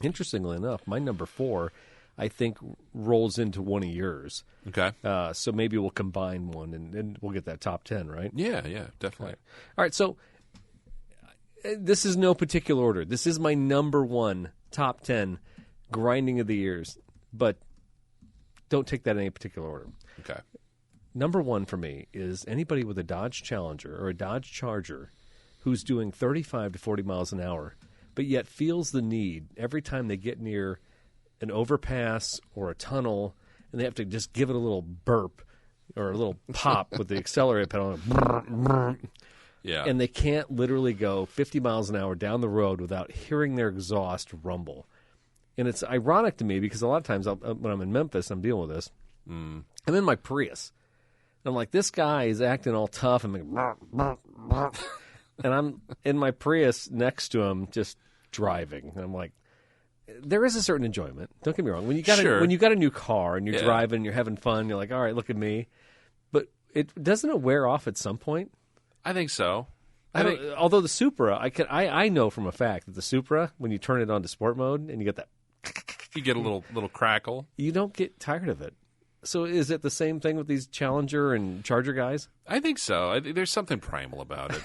interestingly enough, my number 4, I think, rolls into one of yours. Okay. So maybe we'll combine one, and we'll get that top 10, right? Yeah, definitely. All right, so this is no particular order. This is my number 1 top 10 grinding of the years, but don't take that in any particular order. Okay. Number 1 for me is anybody with a Dodge Challenger or a Dodge Charger who's doing 35 to 40 miles an hour, but yet feels the need every time they get near an overpass or a tunnel, and they have to just give it a little burp or a little pop with the accelerator pedal. Yeah. And they can't literally go 50 miles an hour down the road without hearing their exhaust rumble. And it's ironic to me because a lot of times when I'm in Memphis, I'm dealing with this. I'm in my Prius. And I'm like, this guy is acting all tough and and I'm in my Prius next to him just driving. And I'm like, there is a certain enjoyment. Don't get me wrong. When you got a new car and you're driving, you're having fun, you're like, all right, look at me. But doesn't it wear off at some point? I think so. Although the Supra, I know from a fact that the Supra, when you turn it on to sport mode and you get that, you get a little crackle. You don't get tired of it. So is it the same thing with these Challenger and Charger guys? I think so. There's something primal about it.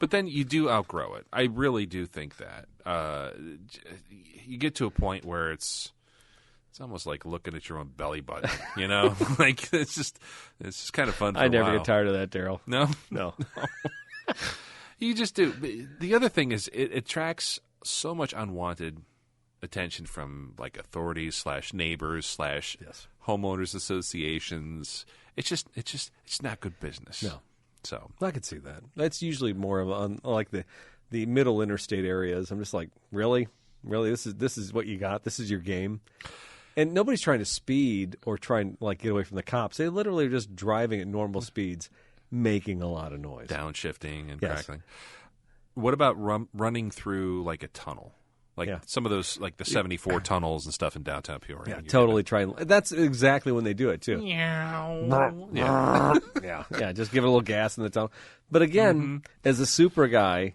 But then you do outgrow it. I really do think that. You get to a point where it's almost like looking at your own belly button, you know? Like, it's just kind of fun for a I never while. get tired of that, Daryl. No? No. You just do. The other thing is it attracts so much unwanted attention from like authorities / neighbors / Yes. homeowners associations. It's not good business. No. So I could see that. That's usually more of on like the middle interstate areas. I'm just like, really? This is what you got? This is your game? And nobody's trying to speed or try and like get away from the cops. They literally are just driving at normal speeds, making a lot of noise. downshifting and Yes. crackling. What about running through like a tunnel? Like Yeah. some of those, like the 74 tunnels and stuff in downtown Peoria. Yeah, totally trying. That's exactly when they do it too. Yeah. Yeah. Just give it a little gas in the tunnel. But again, as a super guy,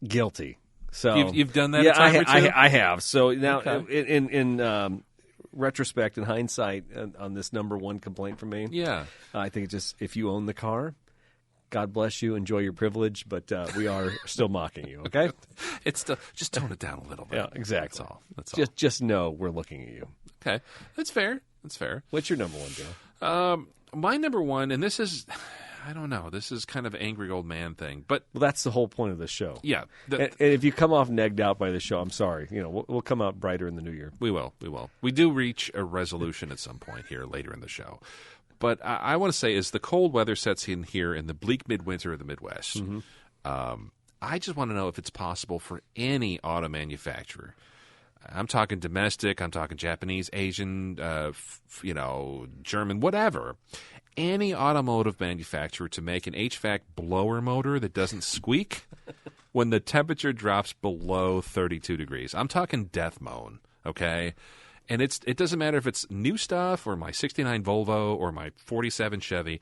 guilty. So You've done that Yeah, a time or two? I have. So now, Okay. in retrospect, in hindsight, on this number one complaint from me, Yeah. I think it's just if you own the car, God bless you, enjoy your privilege, but we are still mocking you. Okay? It's still, just tone it down a little bit. Yeah, exactly. That's all. That's all. Just know we're looking at you. Okay. That's fair. That's fair. What's your number one, Joe? My number one, and this is, I don't know, this is kind of an angry old man thing, but Well, that's the whole point of this show. yeah, And if you come off negged out by this show, I'm sorry. You know, we'll come out brighter in the new year. we will. We do reach a resolution at some point here later in the show. But I want to say, as the cold weather sets in here in the bleak midwinter of the Midwest, I just want to know if it's possible for any auto manufacturer. I'm talking domestic, I'm talking Japanese, Asian, German, whatever. Any automotive manufacturer to make an HVAC blower motor that doesn't squeak when the temperature drops below 32 degrees. I'm talking death moan, okay? And it doesn't matter if it's new stuff or my 69 Volvo or my 47 Chevy.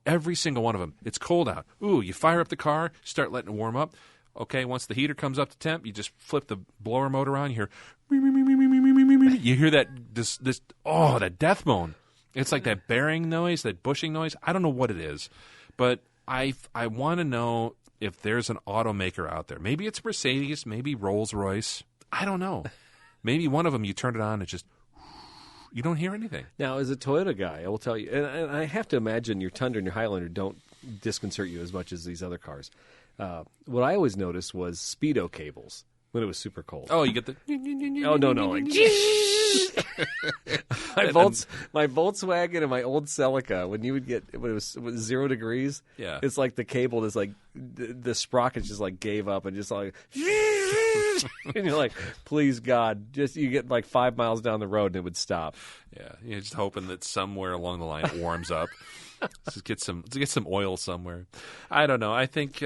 Every single one of them, it's cold out. Ooh, you fire up the car, start letting it warm up. Okay, once the heater comes up to temp, you just flip the blower motor on. You hear that that death moan. It's like that bearing noise, that bushing noise. I don't know what it is, but I want to know if there's an automaker out there. Maybe it's Mercedes, maybe Rolls-Royce. I don't know. Maybe one of them, you turn it on and just, you don't hear anything. Now, as a Toyota guy, I will tell you, and I have to imagine your Tundra and your Highlander don't disconcert you as much as these other cars. What I always noticed was speedo cables when it was super cold. Oh, you get the... Oh, no, like... my Volkswagen and my old Celica, when it was 0 degrees, Yeah. it's like the cable is like, the sprockets just like gave up and just like... and you're like, please God, you get like 5 miles down the road and it would stop. Yeah, you're just hoping that somewhere along the line it warms up. Just get some oil somewhere. I don't know. I think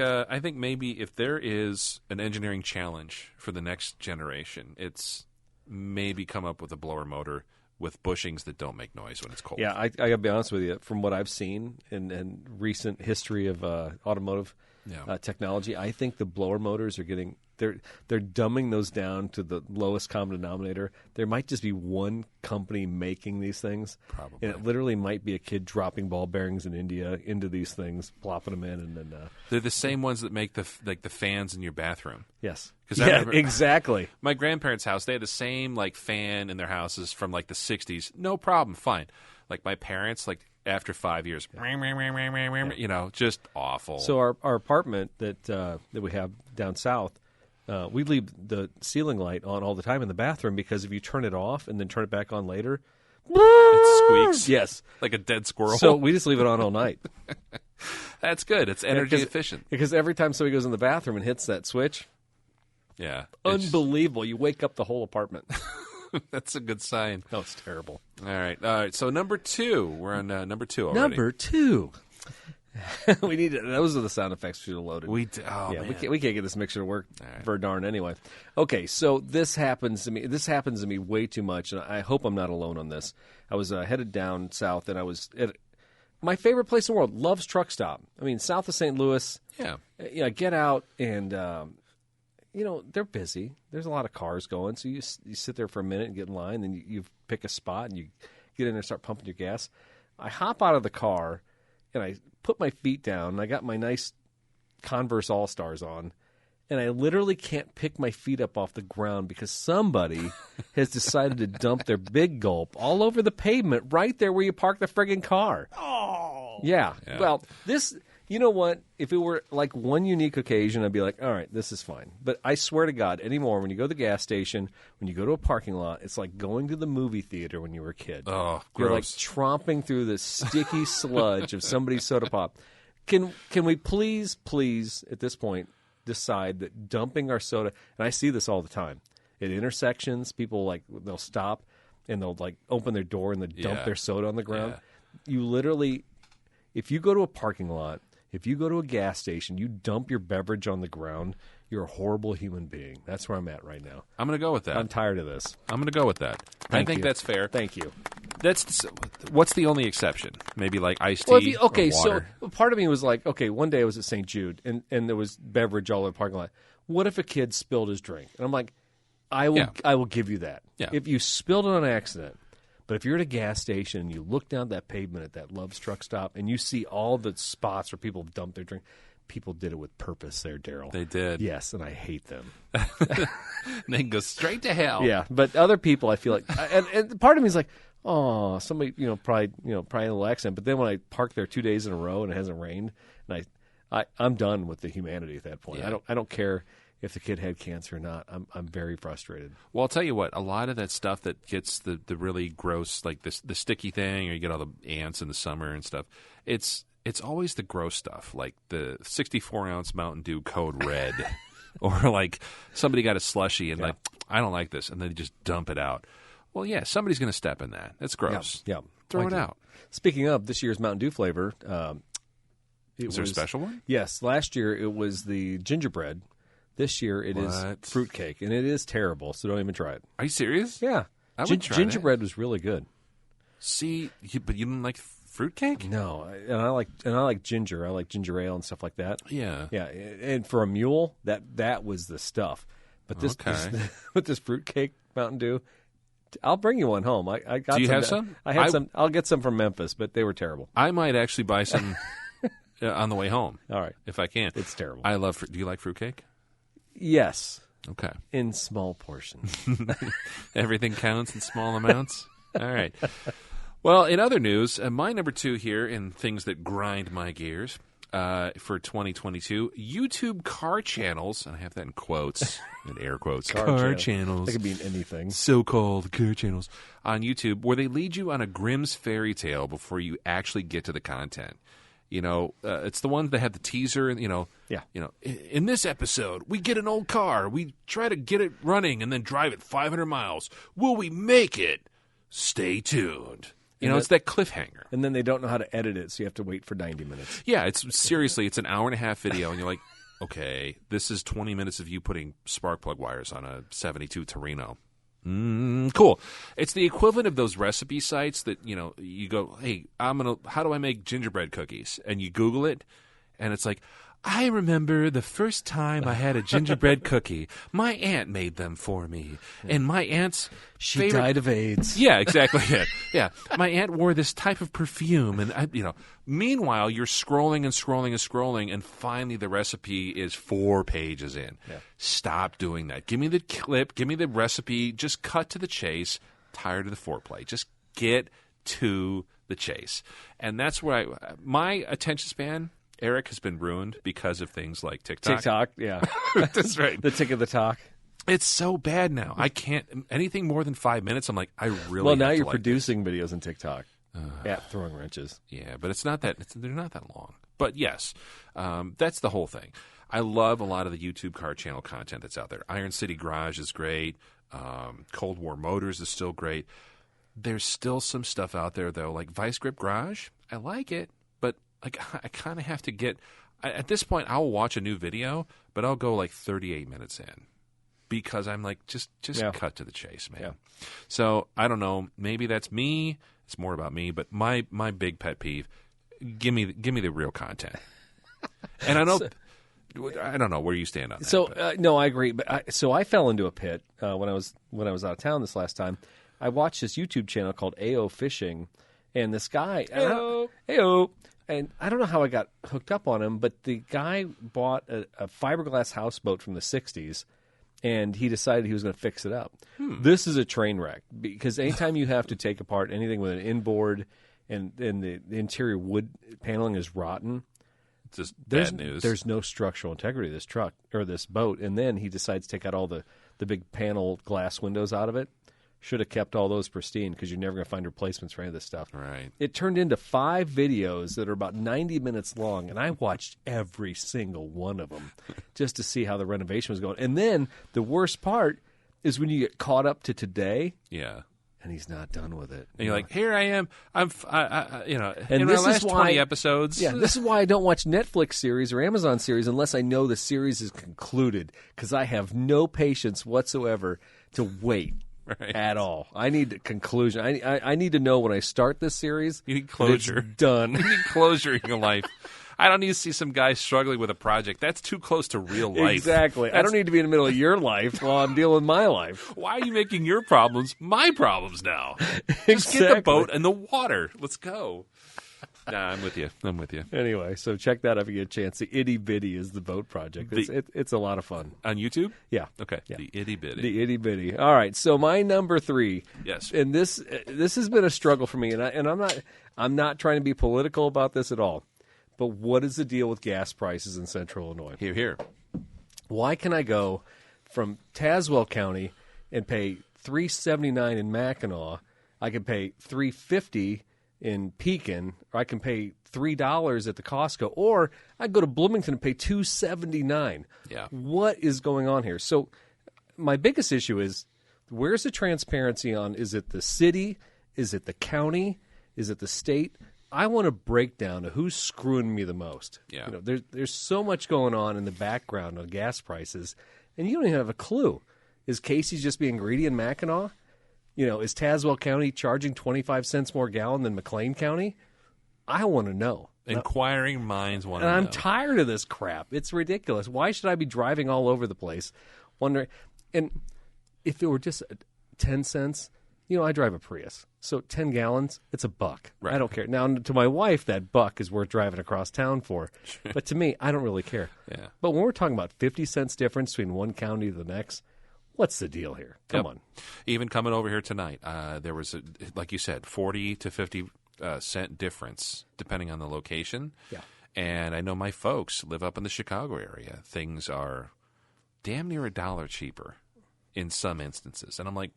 maybe if there is an engineering challenge for the next generation, it's maybe come up with a blower motor with bushings that don't make noise when it's cold. Yeah, I got to be honest with you. From what I've seen in recent history of automotive technology, I think the blower motors are getting they're dumbing those down to the lowest common denominator. There might just be one company making these things, Probably. and it literally might be a kid dropping ball bearings in India into these things, plopping them in, and then They're the same ones that make the fans in your bathroom. yes, 'Cause I remember- exactly. My grandparents' house, they had the same like fan in their houses from like the 60s. No problem, fine. Like my parents, like after 5 years, just awful. So our apartment that we have down south, we leave the ceiling light on all the time in the bathroom because if you turn it off and then turn it back on later, it squeaks. yes. Like a dead squirrel. So we just leave it on all night. That's good. It's energy efficient. Because every time somebody goes in the bathroom and hits that switch, Yeah. unbelievable. You wake up the whole apartment. That's a good sign. No, it's terrible. All right. So number 2. We're on number 2 already. Number 2. We need those are the sound effects we should have loaded. Man. We can't get this mixer to work for a darn anyway. Okay, so this happens to me. This happens to me way too much, and I hope I'm not alone on this. I was headed down south, and I was at my favorite place in the world, Love's Truck Stop. I mean, south of St. Louis. Yeah. Get out and they're busy. There's a lot of cars going, so you sit there for a minute and get in line, then you pick a spot and you get in there and start pumping your gas. I hop out of the car, and I put my feet down, and I got my nice Converse All-Stars on, and I literally can't pick my feet up off the ground because somebody has decided to dump their big gulp all over the pavement right there where you park the friggin' car. Oh. Yeah. Well, this, you know what? If it were like one unique occasion, I'd be like, all right, this is fine. But I swear to God, anymore, when you go to the gas station, when you go to a parking lot, it's like going to the movie theater when you were a kid. Oh, You're like gross. tromping through the sticky sludge of somebody's soda pop. Can we please, at this point, decide that dumping our soda, and I see this all the time at intersections, people like they'll stop and they'll like open their door and they dump their soda on the ground. You literally, if you go to a parking lot, if you go to a gas station, you dump your beverage on the ground, you're a horrible human being. That's where I'm at right now. I'm going to go with that. I'm tired of this. I'm going to go with that. I think that's fair. Thank you. What's the only exception? Maybe like iced tea Well, or water. so part of me was like, okay, one day I was at St. Jude and there was beverage all over the parking lot. What if a kid spilled his drink? And I'm like, I will give you that. Yeah. If you spilled it on accident, but if you're at a gas station and you look down that pavement at that Love's truck stop and you see all the spots where people dump their drink, people did it with purpose there, Daryl. They did. Yes, and I hate them. They can go straight to hell. Yeah, but other people, I feel like, and part of me is like, oh, somebody, probably a little accent. But then when I park there 2 days in a row and it hasn't rained, and I'm done with the humanity at that point. Yeah. I don't care if the kid had cancer or not. I'm very frustrated. Well, I'll tell you what. A lot of that stuff that gets the really gross, like the sticky thing, or you get all the ants in the summer and stuff. It's always the gross stuff, like the 64-ounce Mountain Dew Code Red, or like somebody got a slushie and like, I don't like this, and then they just dump it out. Well, yeah, somebody's going to step in that. That's gross. Yeah. Throw it out. Speaking of this year's Mountain Dew flavor, Is there a special one? Yes. Last year it was the gingerbread. This year it is fruitcake, and it is terrible, so don't even try it. Are you serious? Yeah. I would try gingerbread was really good. See, but you didn't like fruitcake? No, and I like ginger. I like ginger ale and stuff like that. Yeah. Yeah, and for a mule, that was the stuff. But this with this fruitcake Mountain Dew, I'll bring you one home. I got. Do you some, have some? I had some. I'll get some from Memphis, but they were terrible. I might actually buy some on the way home. All right, if I can. It's terrible. I love. Do you like fruitcake? Yes. Okay. In small portions. Everything counts in small amounts. All right. Well, in other news, my number 2 here in things that grind my gears for 2022, YouTube car channels, and I have that in quotes, in air quotes, car channels. That could mean anything. So-called car channels on YouTube, where they lead you on a Grimm's fairy tale before you actually get to the content. It's the ones that have the teaser, and in this episode, we get an old car, we try to get it running, and then drive it 500 miles. Will we make it? Stay tuned. It's that cliffhanger. And then they don't know how to edit it, so you have to wait for 90 minutes. Yeah, it's an hour and a half video, and you're like, okay, this is 20 minutes of you putting spark plug wires on a 72 Torino. Cool. It's the equivalent of those recipe sites that, you go, hey, how do I make gingerbread cookies? And you Google it, and it's like, I remember the first time I had a gingerbread cookie. My aunt made them for me. And my aunt's She died of AIDS. Yeah, exactly. Yeah. My aunt wore this type of perfume. And, meanwhile, you're scrolling and scrolling and scrolling, and finally the recipe is 4 pages in. Yeah. Stop doing that. Give me the clip. Give me the recipe. Just cut to the chase. Tired of the foreplay. Just get to the chase. And that's where my attention span, Eric, has been ruined because of things like TikTok. TikTok, yeah. That's right. The tick of the talk. It's so bad now. I can't anything more than 5 minutes. I'm like, I really. Well, now have to you're like producing videos on TikTok at Throwin Wrenches. Yeah, but it's not that. They're not that long. But yes, that's the whole thing. I love a lot of the YouTube car channel content that's out there. Iron City Garage is great. Cold War Motors is still great. There's still some stuff out there though, like Vice Grip Garage. I like it, but like I kind of have to get. At this point, I'll watch a new video, but I'll go like 38 minutes in. Because I'm like, just cut to the chase, man. Yeah. So I don't know. Maybe that's me. It's more about me. But my big pet peeve: give me the real content. And I don't know where you stand on that. So no, I agree. But I fell into a pit when I was out of town this last time, I watched this YouTube channel called AO Fishing, and this guy, Ayo. and I don't know how I got hooked up on him, but the guy bought a fiberglass houseboat from the 60s, and he decided he was going to fix it up. This is a train wreck, because anytime you have to take apart anything with an inboard and the interior wood paneling is rotten, Just bad news. There's no structural integrity of this truck or this boat. And then he decides to take out all the big panel glass windows out of it. Should have kept all those pristine, because you're never going to find replacements for any of this stuff. Right. It turned into 5 videos that are about 90 minutes long, and I watched every single one of them just to see how the renovation was going. And then the worst part is when you get caught up to today. Yeah. And he's not done with it. And you're like, here I am. I'm, in And my this is last why- 20 episodes. Yeah, this is why I don't watch Netflix series or Amazon series unless I know the series is concluded, because I have no patience whatsoever to wait at all. I need a conclusion. I need to know when I start this series. You need closure. It's done. You need closure in your life. I don't need to see some guy struggling with a project. That's too close to real life. Exactly. I don't need to be in the middle of your life while I'm dealing with my life. Why are you making your problems my problems now? Just get the boat and the water. Let's go. Nah, I'm with you. Anyway, so check that out if you get a chance. The Itty Bitty is the boat project. It's a lot of fun. On YouTube? Yeah. Okay. Yeah. The itty bitty. The Itty Bitty. All right. So my number 3. Yes. And this has been a struggle for me, and I'm not trying to be political about this at all. But what is the deal with gas prices in Central Illinois? Here. Why can I go from Tazewell County and pay $3.79 in Mackinac? I can pay $3.50 in Pekin, or I can pay $3 at the Costco, or I go to Bloomington and pay $2.79. Yeah. What is going on here? So my biggest issue is, where's the transparency on? Is it the city? Is it the county? Is it the state? I want a breakdown of who's screwing me the most. Yeah. There's so much going on in the background of gas prices, and you don't even have a clue. Is Casey's just being greedy in Mackinac? Is Tazewell County charging 25 cents more gallon than McLean County? I want to know. Inquiring minds want to And know. I'm tired of this crap. It's ridiculous. Why should I be driving all over the place wondering? And if it were just 10 cents, I drive a Prius. So 10 gallons, it's $1. Right. I don't care. Now, to my wife, that $1 is worth driving across town for. But to me, I don't really care. Yeah. But when we're talking about 50 cents difference between one county to the next, what's the deal here? Come on. Even coming over here tonight, there was, like you said, 40 to 50 cent difference depending on the location. Yeah. And I know my folks live up in the Chicago area. Things are damn near $1 cheaper in some instances. And I'm like,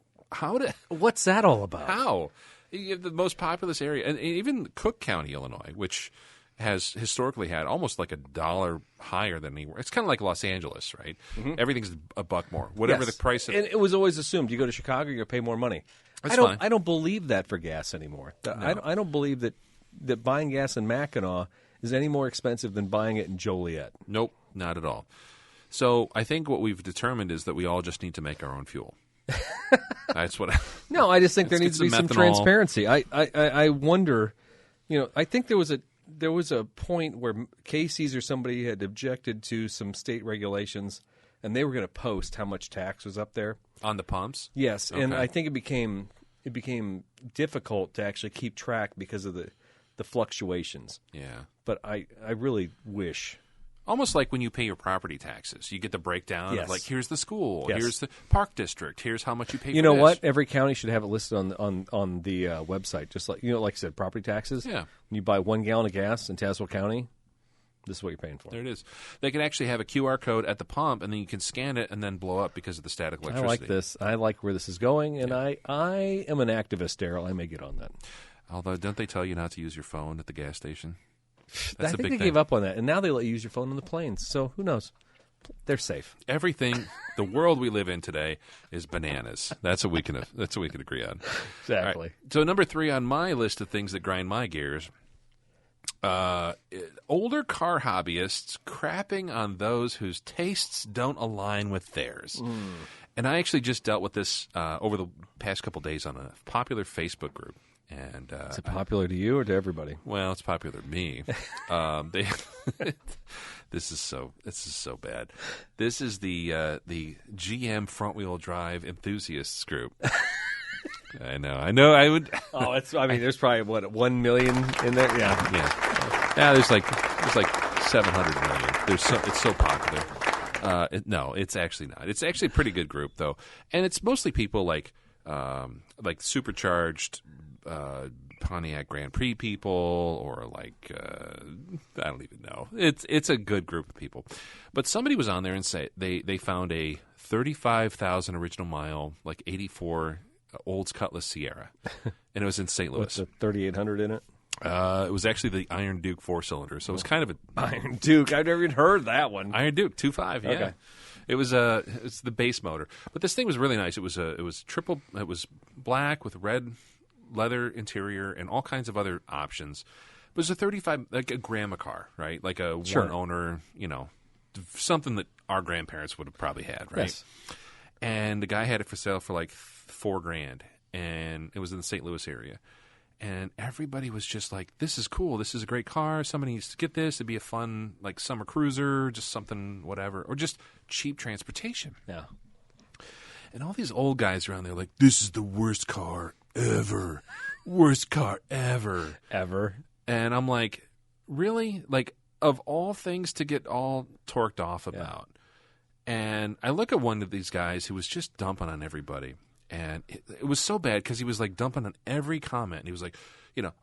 What's that all about? how? You have the most populous area, and even Cook County, Illinois, which has historically had almost like $1 higher than anywhere. It's kind of like Los Angeles, right? Mm-hmm. Everything's $1 more. Whatever Yes. the price of And it was always assumed you go to Chicago, you're going to pay more money. That's fine. I don't believe that for gas anymore. I don't believe that buying gas in Mackinac is any more expensive than buying it in Joliet. Nope, not at all. So I think what we've determined is that we all just need to make our own fuel. That's what. No, I just think there Let's needs to be get some some transparency. I wonder, I think there was a point where Casey's or somebody had objected to some state regulations, and they were going to post how much tax was up there On the pumps? Yes, and Okay. I think it became difficult to actually keep track because of the fluctuations. Yeah. But I really wish. Almost like when you pay your property taxes. You get the breakdown Yes. of like, here's the school, Yes. here's the park district, here's how much you pay You for know this. what? Every county should have it listed on the website. Just like like I said, property taxes. Yeah. When you buy 1 gallon of gas in Tazewell County, this is what you're paying for. There it is. They can actually have a QR code at the pump, and then you can scan it and then blow up because of the static I electricity. like this. I like where this is going, and I am an activist, Daryl. I may get on that. Although, don't they tell you not to use your phone at the gas station? I That's a think big they thing. gave up on that, and now they let you use your phone on the planes. So who knows? They're safe. Everything, the world we live in today is bananas. That's what we can agree on. Exactly. All right. So number 3 on my list of things that grind my gears, older car hobbyists crapping on those whose tastes don't align with theirs. And I actually just dealt with this over the past couple days on a popular Facebook group. And Is it popular to you or to everybody? well, it's popular to me. This is so bad. This is the GM front wheel drive enthusiasts group. I know. I would. Oh, there's probably, 1 million in there? Yeah. Yeah, there's like 700 million. It's so popular. No, it's actually not. It's actually a pretty good group, though. And it's mostly people like supercharged Pontiac Grand Prix people, or like I don't even know. It's a good group of people. But somebody was on there and they found a 35,000 original mile, like 84 Olds Cutlass Sierra, and it was in St. Louis. What's the 3,800 in it? It was actually the Iron Duke 4-cylinder, so it was kind of a Iron Duke. I've never even heard that one. Iron Duke 2.5. Yeah. Okay. It's the base motor, but this thing was really nice. It was triple. It was black with red leather interior and all kinds of other options. It was a 35, like a grandma car, right? Like a one owner, something that our grandparents would have probably had, right? Yes. And the guy had it for sale for like $4,000, and it was in the St. Louis area. And everybody was just like, this is cool. This is a great car. Somebody needs to get this. It'd be a fun, like, summer cruiser, just something, whatever. Or just cheap transportation. Yeah. And all these old guys around there like, this is the worst car ever. Worst car ever. Ever. And I'm like, really? Like, of all things to get all torqued off about. Yeah. And I look at one of these guys who was just dumping on everybody. And it was so bad because he was like dumping on every comment. And he was like,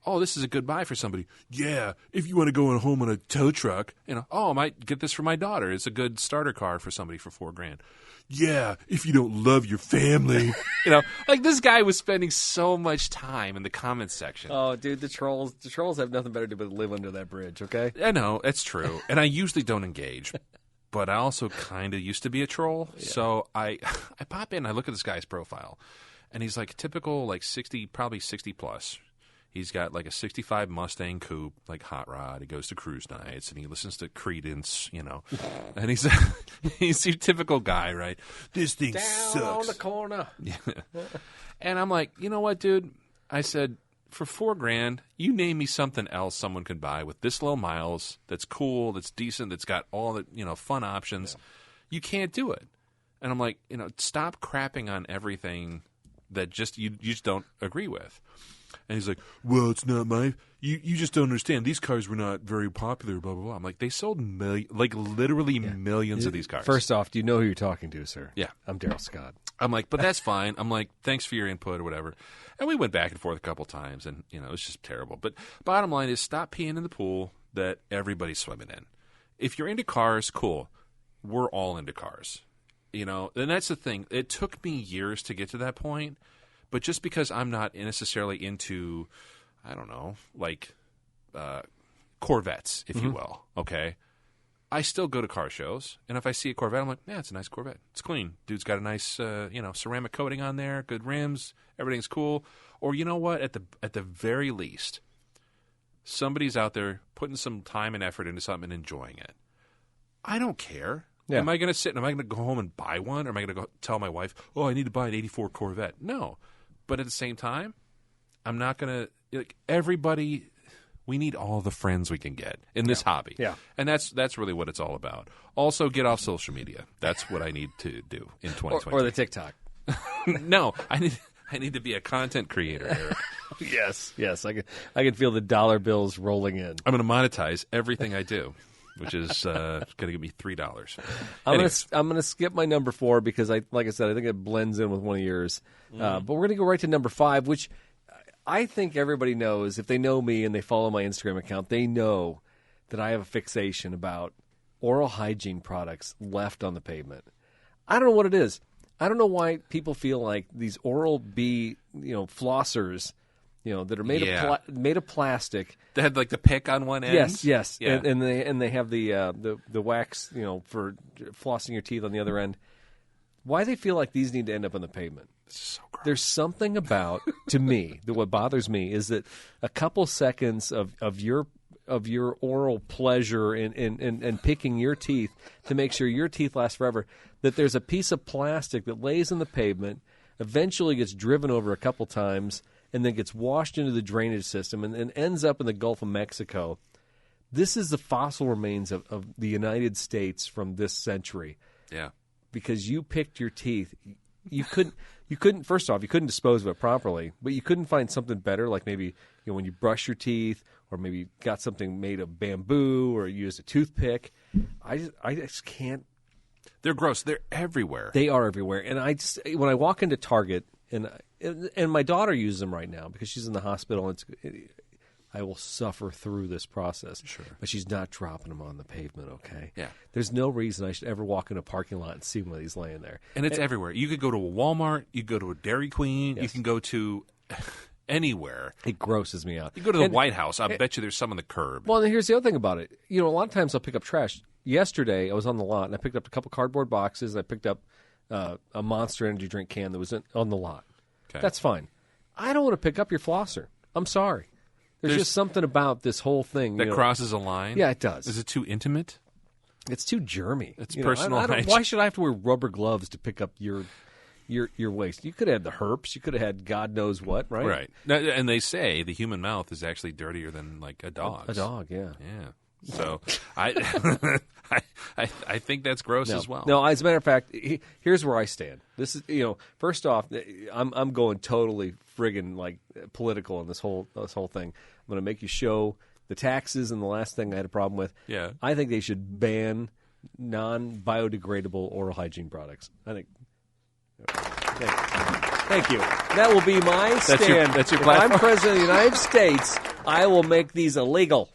oh, this is a good buy for somebody. Yeah, if you want to go home on a tow truck, oh, I might get this for my daughter. It's a good starter car for somebody for $4,000. Yeah, if you don't love your family. Like this guy was spending so much time in the comments section. Oh, dude, the trolls have nothing better to do but live under that bridge, okay? I know, it's true. And I usually don't engage. But I also kind of used to be a troll. Yeah. So I pop in, I look at this guy's profile, and he's like typical, like 60, probably 60 plus. He's got like a 65 Mustang coupe, like hot rod. He goes to cruise nights, and he listens to Creedence, And he's your typical guy, right? This thing sucks. Down on the corner. Yeah. And I'm like, you know what, dude? I said, for $4,000, you name me something else someone can buy with this low miles, that's cool, that's decent, that's got all the fun options. Yeah. You can't do it. And I'm like, stop crapping on everything that you just don't agree with. And he's like, well, it's not you just don't understand. These cars were not very popular, blah, blah, blah. I'm like, they sold literally millions of these cars. First off, do you know who you're talking to, sir? Yeah. I'm Daryl Scott. I'm like, but that's fine. I'm like, thanks for your input or whatever. And we went back and forth a couple times, and, it was just terrible. But bottom line is stop peeing in the pool that everybody's swimming in. If you're into cars, cool. We're all into cars. And that's the thing. It took me years to get to that point, but just because I'm not necessarily into, I don't know, like Corvettes, if you will, okay? I still go to car shows, and if I see a Corvette, I'm like, yeah, it's a nice Corvette. It's clean. Dude's got a nice, ceramic coating on there, good rims, everything's cool. Or you know what? At the very least, somebody's out there putting some time and effort into something and enjoying it. I don't care. Yeah. Am I going to sit and am I going to go home and buy one? Or am I going to go tell my wife, oh, I need to buy an 84 Corvette? No. But at the same time, I'm not going to, everybody, we need all the friends we can get in this hobby. Yeah. And that's really what it's all about. Also, get off social media. That's what I need to do in 2020. Or the TikTok. No, I need to be a content creator, Eric. Yes. I can feel the dollar bills rolling in. I'm going to monetize everything I do, which is going to give me $3. I'm going to skip my number 4 because, like I said, I think it blends in with one of yours. But we're going to go right to number 5, which I think everybody knows. If they know me and they follow my Instagram account, they know that I have a fixation about oral hygiene products left on the pavement. I don't know what it is. I don't know why people feel like these Oral-B, flossers, that are made of plastic. They had like the pick on one end. Yes, yeah. and they have the wax, for flossing your teeth on the other end. Why they feel like these need to end up on the pavement? So gross. There's something about, to me, that what bothers me is that a couple seconds of your oral pleasure in picking your teeth to make sure your teeth last forever, that there's a piece of plastic that lays in the pavement, eventually gets driven over a couple times, and then gets washed into the drainage system and ends up in the Gulf of Mexico. This is the fossil remains of the United States from this century. Yeah. Because you picked your teeth. You couldn't. you couldn't. First off, you couldn't dispose of it properly, but you couldn't find something better, like maybe when you brush your teeth, or maybe you got something made of bamboo, or you used a toothpick. I just can't. They're gross. They're everywhere. They are everywhere, and when I walk into Target, and my daughter uses them right now because she's in the hospital. I will suffer through this process. Sure. But she's not dropping them on the pavement, okay? Yeah. There's no reason I should ever walk in a parking lot and see one of these laying there. And it's everywhere. You could go to a Walmart. You could go to a Dairy Queen. Yes. You can go to anywhere. It grosses me out. You go to the White House. I bet you there's some on the curb. Well, and here's the other thing about it. A lot of times I'll pick up trash. Yesterday, I was on the lot, and I picked up a couple cardboard boxes, and I picked up a Monster Energy drink can that was on the lot. Okay. That's fine. I don't want to pick up your flosser. I'm sorry. There's just something about this whole thing that crosses a line? Yeah, it does. Is it too intimate? It's too germy. It's personal hygiene. Why should I have to wear rubber gloves to pick up your waste? You could have had the herpes. You could have had God knows what, right? Right. Now, and they say the human mouth is actually dirtier than like a dog's. A dog, yeah. Yeah. So I think that's gross as well. No, as a matter of fact, here's where I stand. This is, first off, I'm going totally friggin' like political in this whole thing. I'm going to make you show the taxes, and the last thing I had a problem with. Yeah. I think they should ban non-biodegradable oral hygiene products. I think. Thank you. That will be my stand. That's your if platform? I'm president of the United States, I will make these illegal.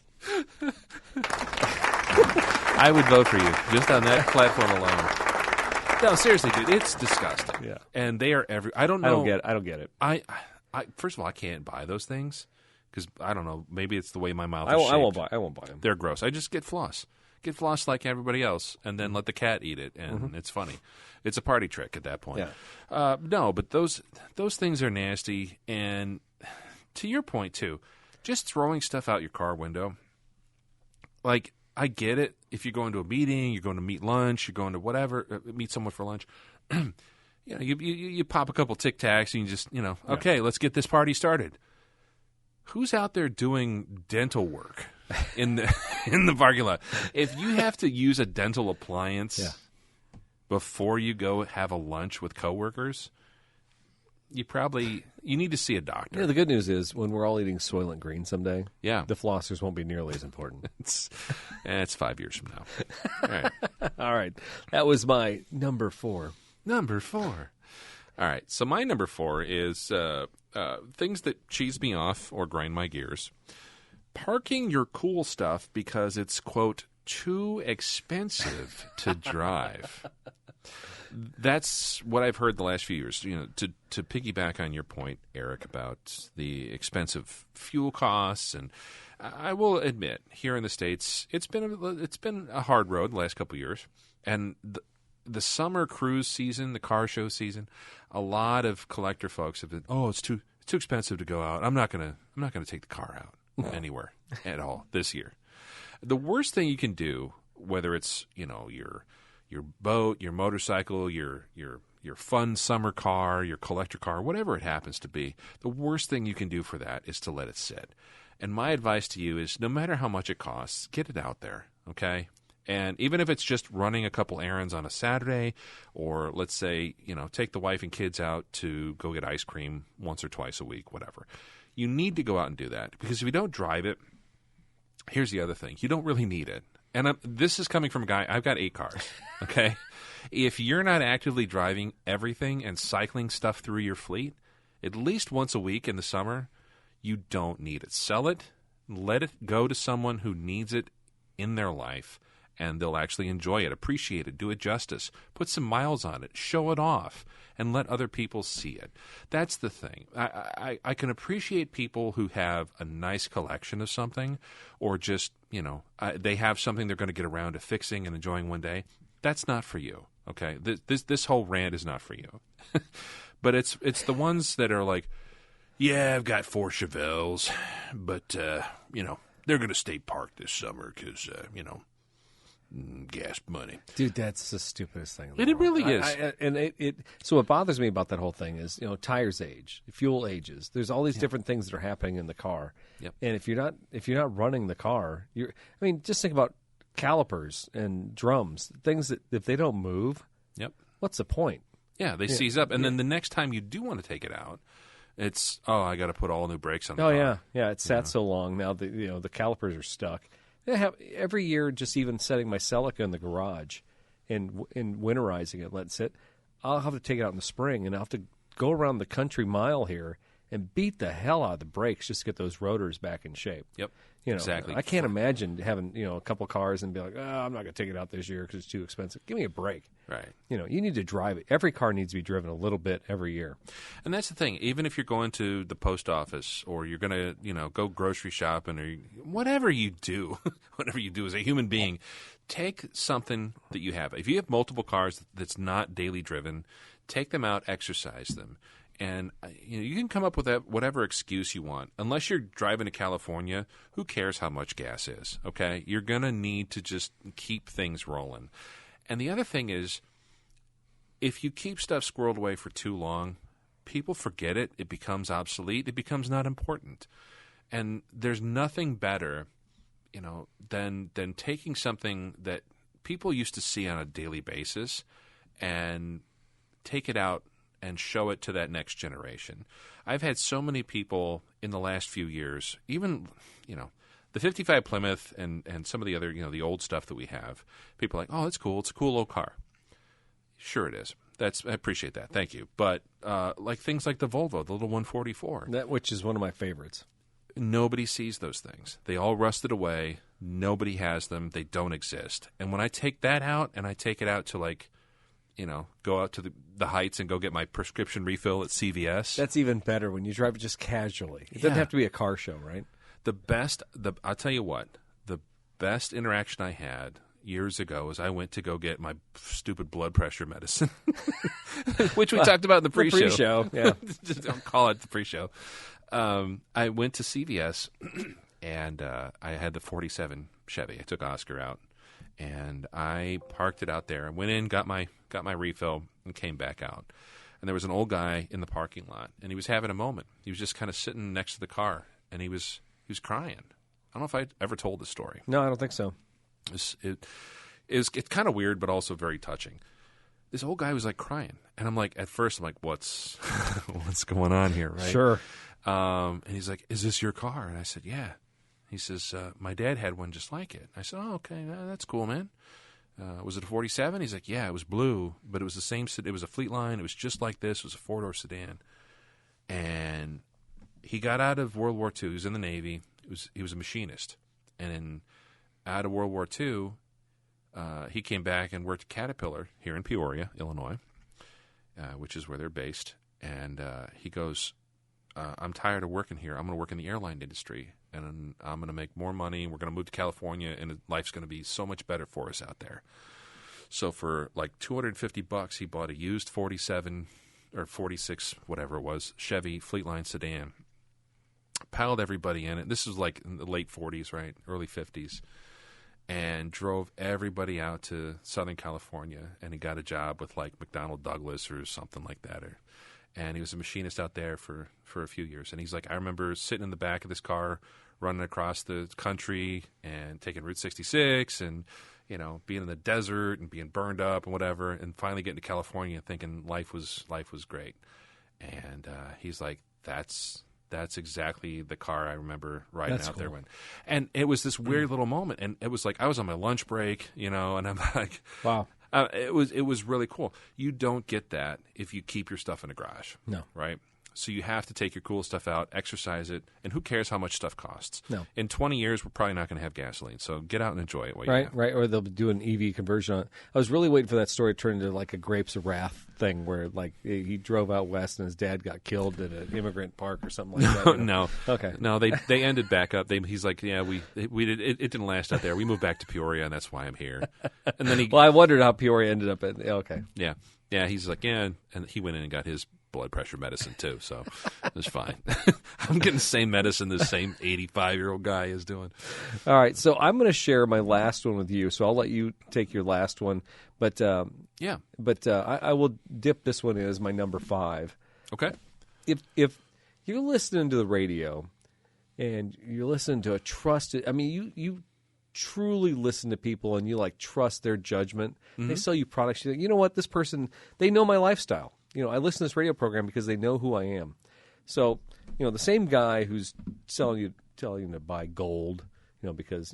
I would vote for you just on that platform alone. No, seriously, dude, it's disgusting. Yeah. And they are I don't know. I don't get it. I first of all, I can't buy those things because I don't know. Maybe it's the way my mouth is I shaped. won't buy them. They're gross. I just get floss. Get floss like everybody else, and then let the cat eat it, and it's funny. It's a party trick at that point. Yeah. No, but those things are nasty, and to your point too, just throwing stuff out your car window. Like, I get it. If you're going to a meeting, you're going to meet lunch, you're going to whatever, meet someone for lunch. You pop a couple Tic Tacs and you just okay, let's get this party started. Who's out there doing dental work in the parking lot? If you have to use a dental appliance before you go have a lunch with coworkers, you need to see a doctor. The good news is when we're all eating Soylent Green someday, the flossers won't be nearly as important. It's 5 years from now. All right. All right. That was my number 4. Number 4. All right. So my number 4 is things that cheese me off or grind my gears. Parking your cool stuff because it's, quote, too expensive to drive. That's what I've heard the last few years. To piggyback on your point, Eric, about the expensive fuel costs, and I will admit, here in the States, it's been a hard road the last couple of years, and the summer cruise season, the car show season, a lot of collector folks have been, it's too expensive to go out. I'm not gonna take the car out anywhere at all this year. The worst thing you can do, whether it's your boat, your motorcycle, your fun summer car, your collector car, whatever it happens to be, the worst thing you can do for that is to let it sit. And my advice to you is no matter how much it costs, get it out there, okay? And even if it's just running a couple errands on a Saturday, or let's say, take the wife and kids out to go get ice cream once or twice a week, whatever. You need to go out and do that, because if you don't drive it, here's the other thing. You don't really need it. And this is coming from a guy, I've got 8 cars, okay? If you're not actively driving everything and cycling stuff through your fleet, at least once a week in the summer, you don't need it. Sell it, let it go to someone who needs it in their life, and they'll actually enjoy it, appreciate it, do it justice, put some miles on it, show it off, and let other people see it. That's the thing. I can appreciate people who have a nice collection of something, or just, they have something they're going to get around to fixing and enjoying one day. That's not for you, okay? This whole rant is not for you. But it's the ones that are like, yeah, I've got 4 Chevelles, but, they're going to stay parked this summer because, gas money. Dude, that's the stupidest thing. It really is. So what bothers me about that whole thing is, tires age, fuel ages. There's all these different things that are happening in the car. Yep. And if you're not running the car, just think about calipers and drums, things that if they don't move, yep. What's the point? Yeah, they seize up. And then the next time you do want to take it out, it's, I got to put all new brakes on the car. Yeah. It sat so long now. The calipers are stuck. They have every year. Just even setting my Celica in the garage and winterizing it, let it sit. I'll have to take it out in the spring, and I'll have to go around the country mile here and beat the hell out of the brakes just to get those rotors back in shape. Yep. Exactly. I can't imagine having a couple cars and be like, I'm not going to take it out this year because it's too expensive. Give me a break. Right. You need to drive it. Every car needs to be driven a little bit every year. And that's the thing. Even if you're going to the post office or you're going to, go grocery shopping or whatever you do as a human being, take something that you have. If you have multiple cars that's not daily driven, take them out, exercise them. And you can come up with whatever excuse you want. Unless you're driving to California, who cares how much gas is, okay? You're going to need to just keep things rolling. And the other thing is, if you keep stuff squirreled away for too long, people forget it. It becomes obsolete. It becomes not important. And there's nothing better, than taking something that people used to see on a daily basis and take it out and show it to that next generation. I've had so many people in the last few years, even, the 55 Plymouth and some of the other, the old stuff that we have, people are like, oh, it's cool. It's a cool old car. Sure it is. I appreciate that. Thank you. But like things like the Volvo, the little 144. Which is one of my favorites. Nobody sees those things. They all rusted away. Nobody has them. They don't exist. And when I take that out and I take it out to go out to the Heights and go get my prescription refill at CVS. That's even better when you drive it just casually. It doesn't have to be a car show, right? I'll tell you what, the best interaction I had years ago is I went to go get my stupid blood pressure medicine, which we talked about in the pre-show. The pre-show, yeah. Don't call it the pre-show. I went to CVS, and I had the 47 Chevy. I took Oscar out. And I parked it out there. I went in, got my refill, and came back out. And there was an old guy in the parking lot, and he was having a moment. He was just kind of sitting next to the car, and he was crying. I don't know if I ever told this story. No, I don't think so. It's kind of weird, but also very touching. This old guy was like crying, and I'm like, at first, I'm like, what's going on here, right? Sure. And he's like, is this your car? And I said, yeah. He says, my dad had one just like it. I said, oh, okay, that's cool, man. Was it a 47? He's like, yeah, it was blue, but it was the same. It was a Fleet Line. It was just like this. It was a four-door sedan. And he got out of World War II. He was in the Navy. He was a machinist. And out of World War II, he came back and worked at Caterpillar here in Peoria, Illinois, which is where they're based. And he goes, I'm tired of working here. I'm going to work in the airline industry, and I'm going to make more money. We're going to move to California, and life's going to be so much better for us out there. So for like $250, he bought a used 47 or 46, whatever it was, Chevy Fleetline sedan. Piled everybody in it. This was like in the late 40s, right? Early 50s. And drove everybody out to Southern California, and he got a job with like McDonnell Douglas or something like that. And he was a machinist out there for a few years. And he's like, I remember sitting in the back of this car, running across the country and taking Route 66 and, being in the desert and being burned up and whatever, and finally getting to California and thinking life was great. And he's like, that's exactly the car I remember riding out there when. And it was this weird little moment. And it was like I was on my lunch break, and I'm like, wow. It was really cool. You don't get that if you keep your stuff in a garage. No. Right? So you have to take your cool stuff out, exercise it, and who cares how much stuff costs? No. In 20 years, we're probably not going to have gasoline, so get out and enjoy it while you can. Right, or they'll do an EV conversion on it. I was really waiting for that story to turn into like a Grapes of Wrath thing where like he drove out west and his dad got killed at an immigrant park or something like that. No. Okay. No, they ended back up. He's like, yeah, we did. It didn't last out there. We moved back to Peoria, and that's why I'm here. And then well, I wondered how Peoria ended up at. Okay. Yeah. He's like, yeah, and he went in and got his blood pressure medicine too, so it was fine. I'm getting the same medicine this same 85-year-old guy is doing. All right, so I'm going to share my last one with you, so I'll let you take your last one. But I will dip this one in as my number 5. Okay. If you're listening to the radio and you're listening to a trusted, I mean, you truly listen to people and you like trust their judgment, they sell you products. You think, you know what, this person, they know my lifestyle. I listen to this radio program because they know who I am. So, the same guy who's telling you to buy gold, because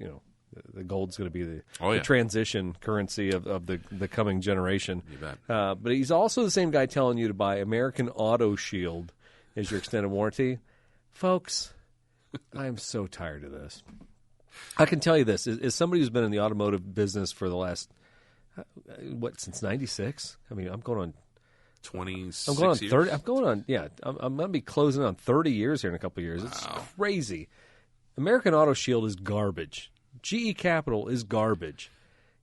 the gold's going to be the transition currency of the coming generation. You bet. But he's also the same guy telling you to buy American Auto Shield as your extended warranty. Folks, I'm so tired of this. I can tell you this. As somebody who's been in the automotive business for the last, since 96? I mean, I'm going on 26 I'm going on years? 30. I'm going on, I'm going to be closing on 30 years here in a couple of years. It's crazy. American Auto Shield is garbage. GE Capital is garbage.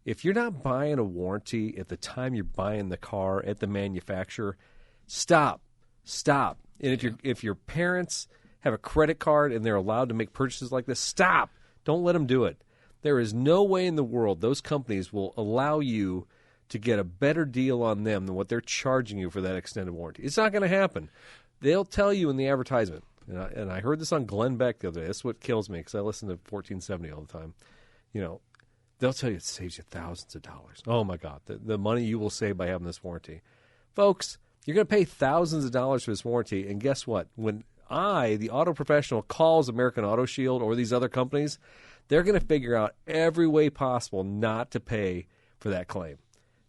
If you're not buying a warranty at the time you're buying the car at the manufacturer, stop. And if your parents have a credit card and they're allowed to make purchases like this, stop. Don't let them do it. There is no way in the world those companies will allow you to get a better deal on them than what they're charging you for that extended warranty. It's not going to happen. They'll tell you in the advertisement, and I heard this on Glenn Beck the other day. That's what kills me because I listen to 1470 all the time. They'll tell you it saves you thousands of dollars. Oh, my God, the money you will save by having this warranty. Folks, you're going to pay thousands of dollars for this warranty, and guess what? When the auto professional, calls American Auto Shield or these other companies, they're going to figure out every way possible not to pay for that claim.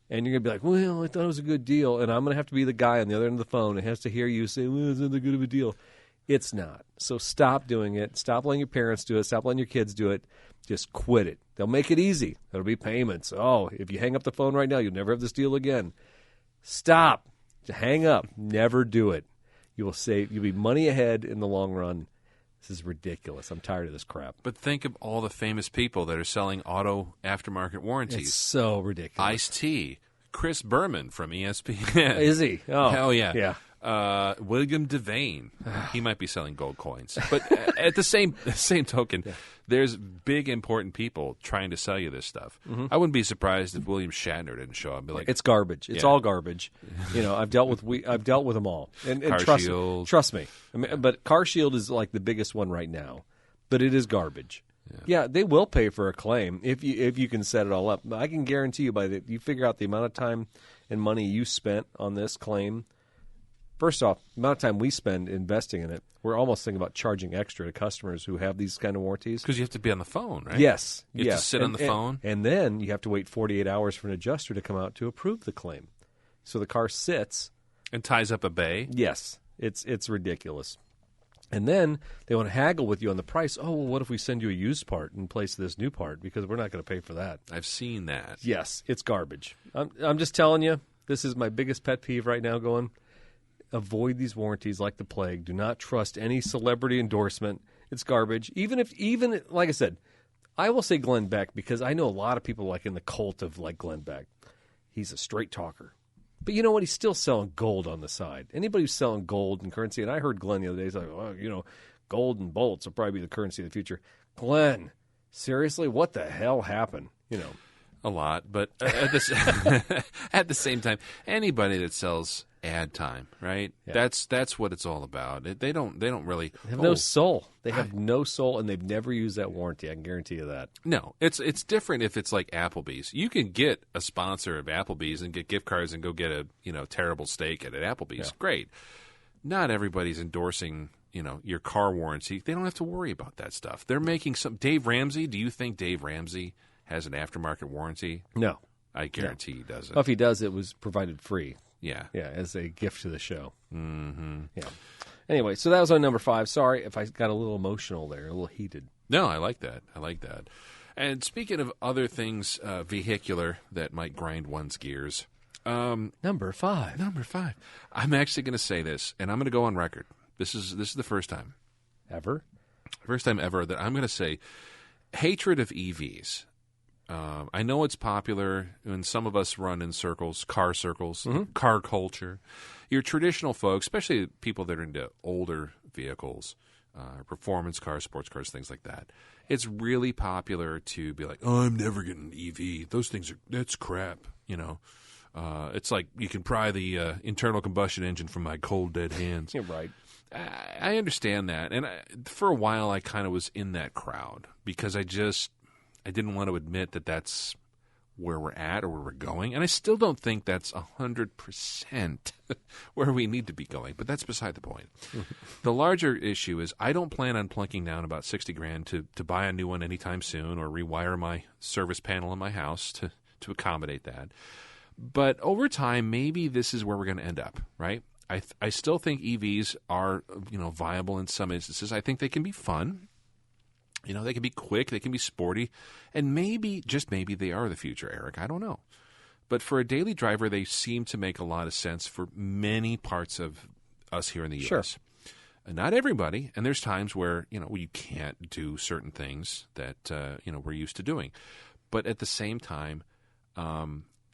And you're going to be like, well, I thought it was a good deal. And I'm going to have to be the guy on the other end of the phone and has to hear you say, well, it's not that good of a deal. It's not. So stop doing it. Stop letting your parents do it. Stop letting your kids do it. Just quit it. They'll make it easy. There'll be payments. Oh, if you hang up the phone right now, you'll never have this deal again. Stop. Hang up. Never do it. You'll be money ahead in the long run. This is ridiculous. I'm tired of this crap. But think of all the famous people that are selling auto aftermarket warranties. It's so ridiculous. Ice-T, Chris Berman from ESPN. Is he? Oh, hell yeah. Yeah. William Devane. He might be selling gold coins. But at the same token, there's big, important people trying to sell you this stuff. Mm-hmm. I wouldn't be surprised if William Shatner didn't show up and be like, it's garbage. It's all garbage. I've dealt with them all. And trust me. I mean, but Car Shield is like the biggest one right now. But it is garbage. Yeah, they will pay for a claim if you can set it all up. I can guarantee you you figure out the amount of time and money you spent on this claim. First off, the amount of time we spend investing in it, we're almost thinking about charging extra to customers who have these kind of warranties. Because you have to be on the phone, right? Yes. You have to sit on the phone. And then you have to wait 48 hours for an adjuster to come out to approve the claim. So the car sits. And ties up a bay? Yes. It's ridiculous. And then they want to haggle with you on the price. Oh, well, what if we send you a used part in place of this new part? Because we're not going to pay for that. I've seen that. Yes, it's garbage. I'm just telling you, this is my biggest pet peeve right now going. Avoid these warranties like the plague. Do not trust any celebrity endorsement. It's garbage. Even like I said, I will say Glenn Beck because I know a lot of people like in the cult of like Glenn Beck. He's a straight talker. But you know what? He's still selling gold on the side. Anybody who's selling gold and currency, and I heard Glenn the other day, he's like, well, gold and bolts will probably be the currency of the future. Glenn, seriously, what the hell happened? A lot, but at the same time, anybody that sells ad time, right? Yeah. That's what it's all about. They don't really have no soul. They have no soul, and they've never used that warranty. I can guarantee you that. No, it's different if it's like Applebee's. You can get a sponsor of Applebee's and get gift cards and go get a terrible steak at an Applebee's. Yeah. Great. Not everybody's endorsing your car warranty. They don't have to worry about that stuff. They're making some. Dave Ramsey. Do you think Dave Ramsey has an aftermarket warranty? No. I guarantee he doesn't. Well, if he does, it was provided free. Yeah. Yeah, as a gift to the show. Mm-hmm. Yeah. Anyway, so that was on number 5. Sorry if I got a little emotional there, a little heated. No, I like that. And speaking of other things vehicular that might grind one's gears. Number 5. I'm actually going to say this, and I'm going to go on record. This is the first time. First time ever that I'm going to say hatred of EVs. I know it's popular, and some of us run in circles, car culture. Your traditional folks, especially people that are into older vehicles, performance cars, sports cars, things like that. It's really popular to be like, oh, I'm never getting an EV. Those things that's crap, It's like you can pry the internal combustion engine from my cold, dead hands. You're right. I understand that. And for a while, I kind of was in that crowd because I didn't want to admit that that's where we're at or where we're going. And I still don't think that's 100% where we need to be going, but that's beside the point. The larger issue is I don't plan on plunking down about $60,000 to buy a new one anytime soon or rewire my service panel in my house to accommodate that. But over time, maybe this is where we're going to end up, right? I still think EVs are, viable in some instances. I think they can be fun. They can be quick, they can be sporty, and maybe, just maybe, they are the future, Eric. I don't know. But for a daily driver, they seem to make a lot of sense for many parts of us here in the U.S. Sure. And not everybody, and there's times where, you can't do certain things that, we're used to doing. But at the same time,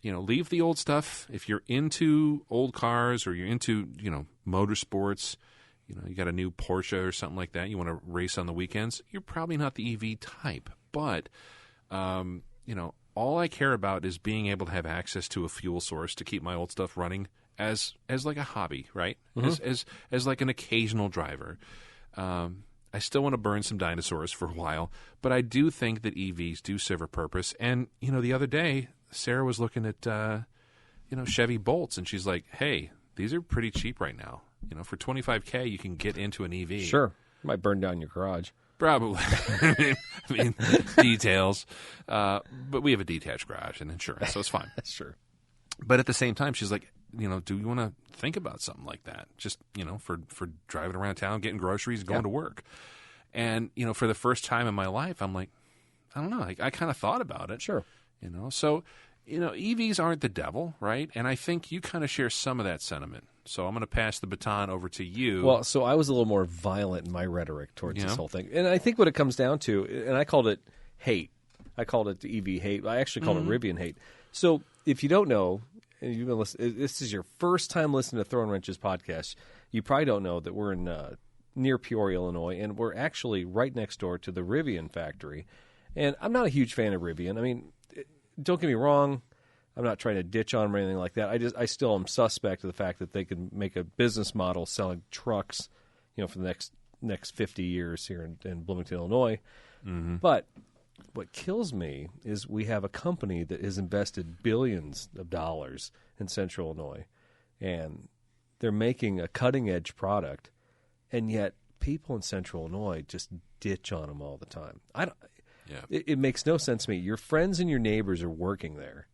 leave the old stuff. If you're into old cars or you're into, motorsports, you got a new Porsche or something like that, you want to race on the weekends, you're probably not the EV type. But, all I care about is being able to have access to a fuel source to keep my old stuff running as like a hobby, right? Mm-hmm. As like an occasional driver. I still want to burn some dinosaurs for a while, but I do think that EVs do serve a purpose. And, the other day, Sarah was looking at, Chevy Bolts, and she's like, hey, these are pretty cheap right now. For $25,000, you can get into an EV. Sure. Might burn down your garage. Probably. I mean, details. But we have a detached garage and insurance, so it's fine. Sure. But at the same time, she's like, do you want to think about something like that? Just, for driving around town, getting groceries, going to work. And, for the first time in my life, I'm like, I don't know. I kind of thought about it. Sure. So, EVs aren't the devil, right? And I think you kind of share some of that sentiment. So I'm going to pass the baton over to you. Well, so I was a little more violent in my rhetoric towards this whole thing. And I think what it comes down to, and I called it hate. I called it the EV hate. I actually called it Rivian hate. So if you don't know, and you've been listening, this is your first time listening to Throwin Wrenches podcast, you probably don't know that we're in near Peoria, Illinois, and we're actually right next door to the Rivian factory. And I'm not a huge fan of Rivian. I mean, don't get me wrong. I'm not trying to ditch on them or anything like that. I still am suspect of the fact that they could make a business model selling trucks, for the next 50 years here in Bloomington, Illinois. Mm-hmm. But what kills me is we have a company that has invested billions of dollars in Central Illinois, and they're making a cutting-edge product, and yet people in Central Illinois just ditch on them all the time. It makes no sense to me. Your friends and your neighbors are working there.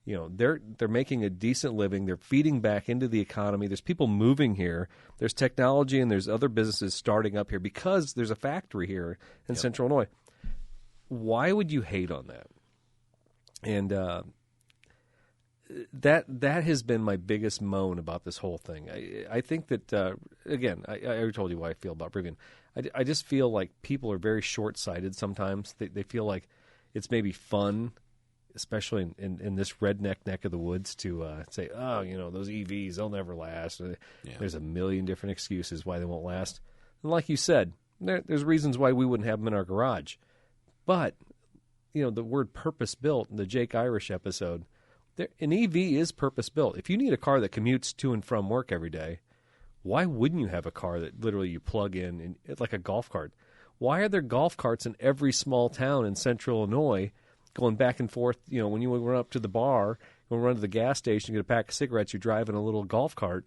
They're making a decent living. They're feeding back into the economy. There's people moving here. There's technology, and there's other businesses starting up here because there's a factory here in Central Illinois. Why would you hate on that? And that has been my biggest moan about this whole thing. I think that, again, I already told you what I feel about Rivian. I just feel like people are very short-sighted sometimes. They feel like it's maybe fun, especially in this redneck neck of the woods, to say, those EVs, they'll never last. There's a million different excuses why they won't last. And like you said, there's reasons why we wouldn't have them in our garage. But, the word purpose-built in the Jake Irish episode, an EV is purpose-built. If you need a car that commutes to and from work every day, why wouldn't you have a car that literally you plug in like a golf cart? Why are there golf carts in every small town in Central Illinois going back and forth? When you run up to the bar, you run to the gas station, you get a pack of cigarettes, you're driving a little golf cart.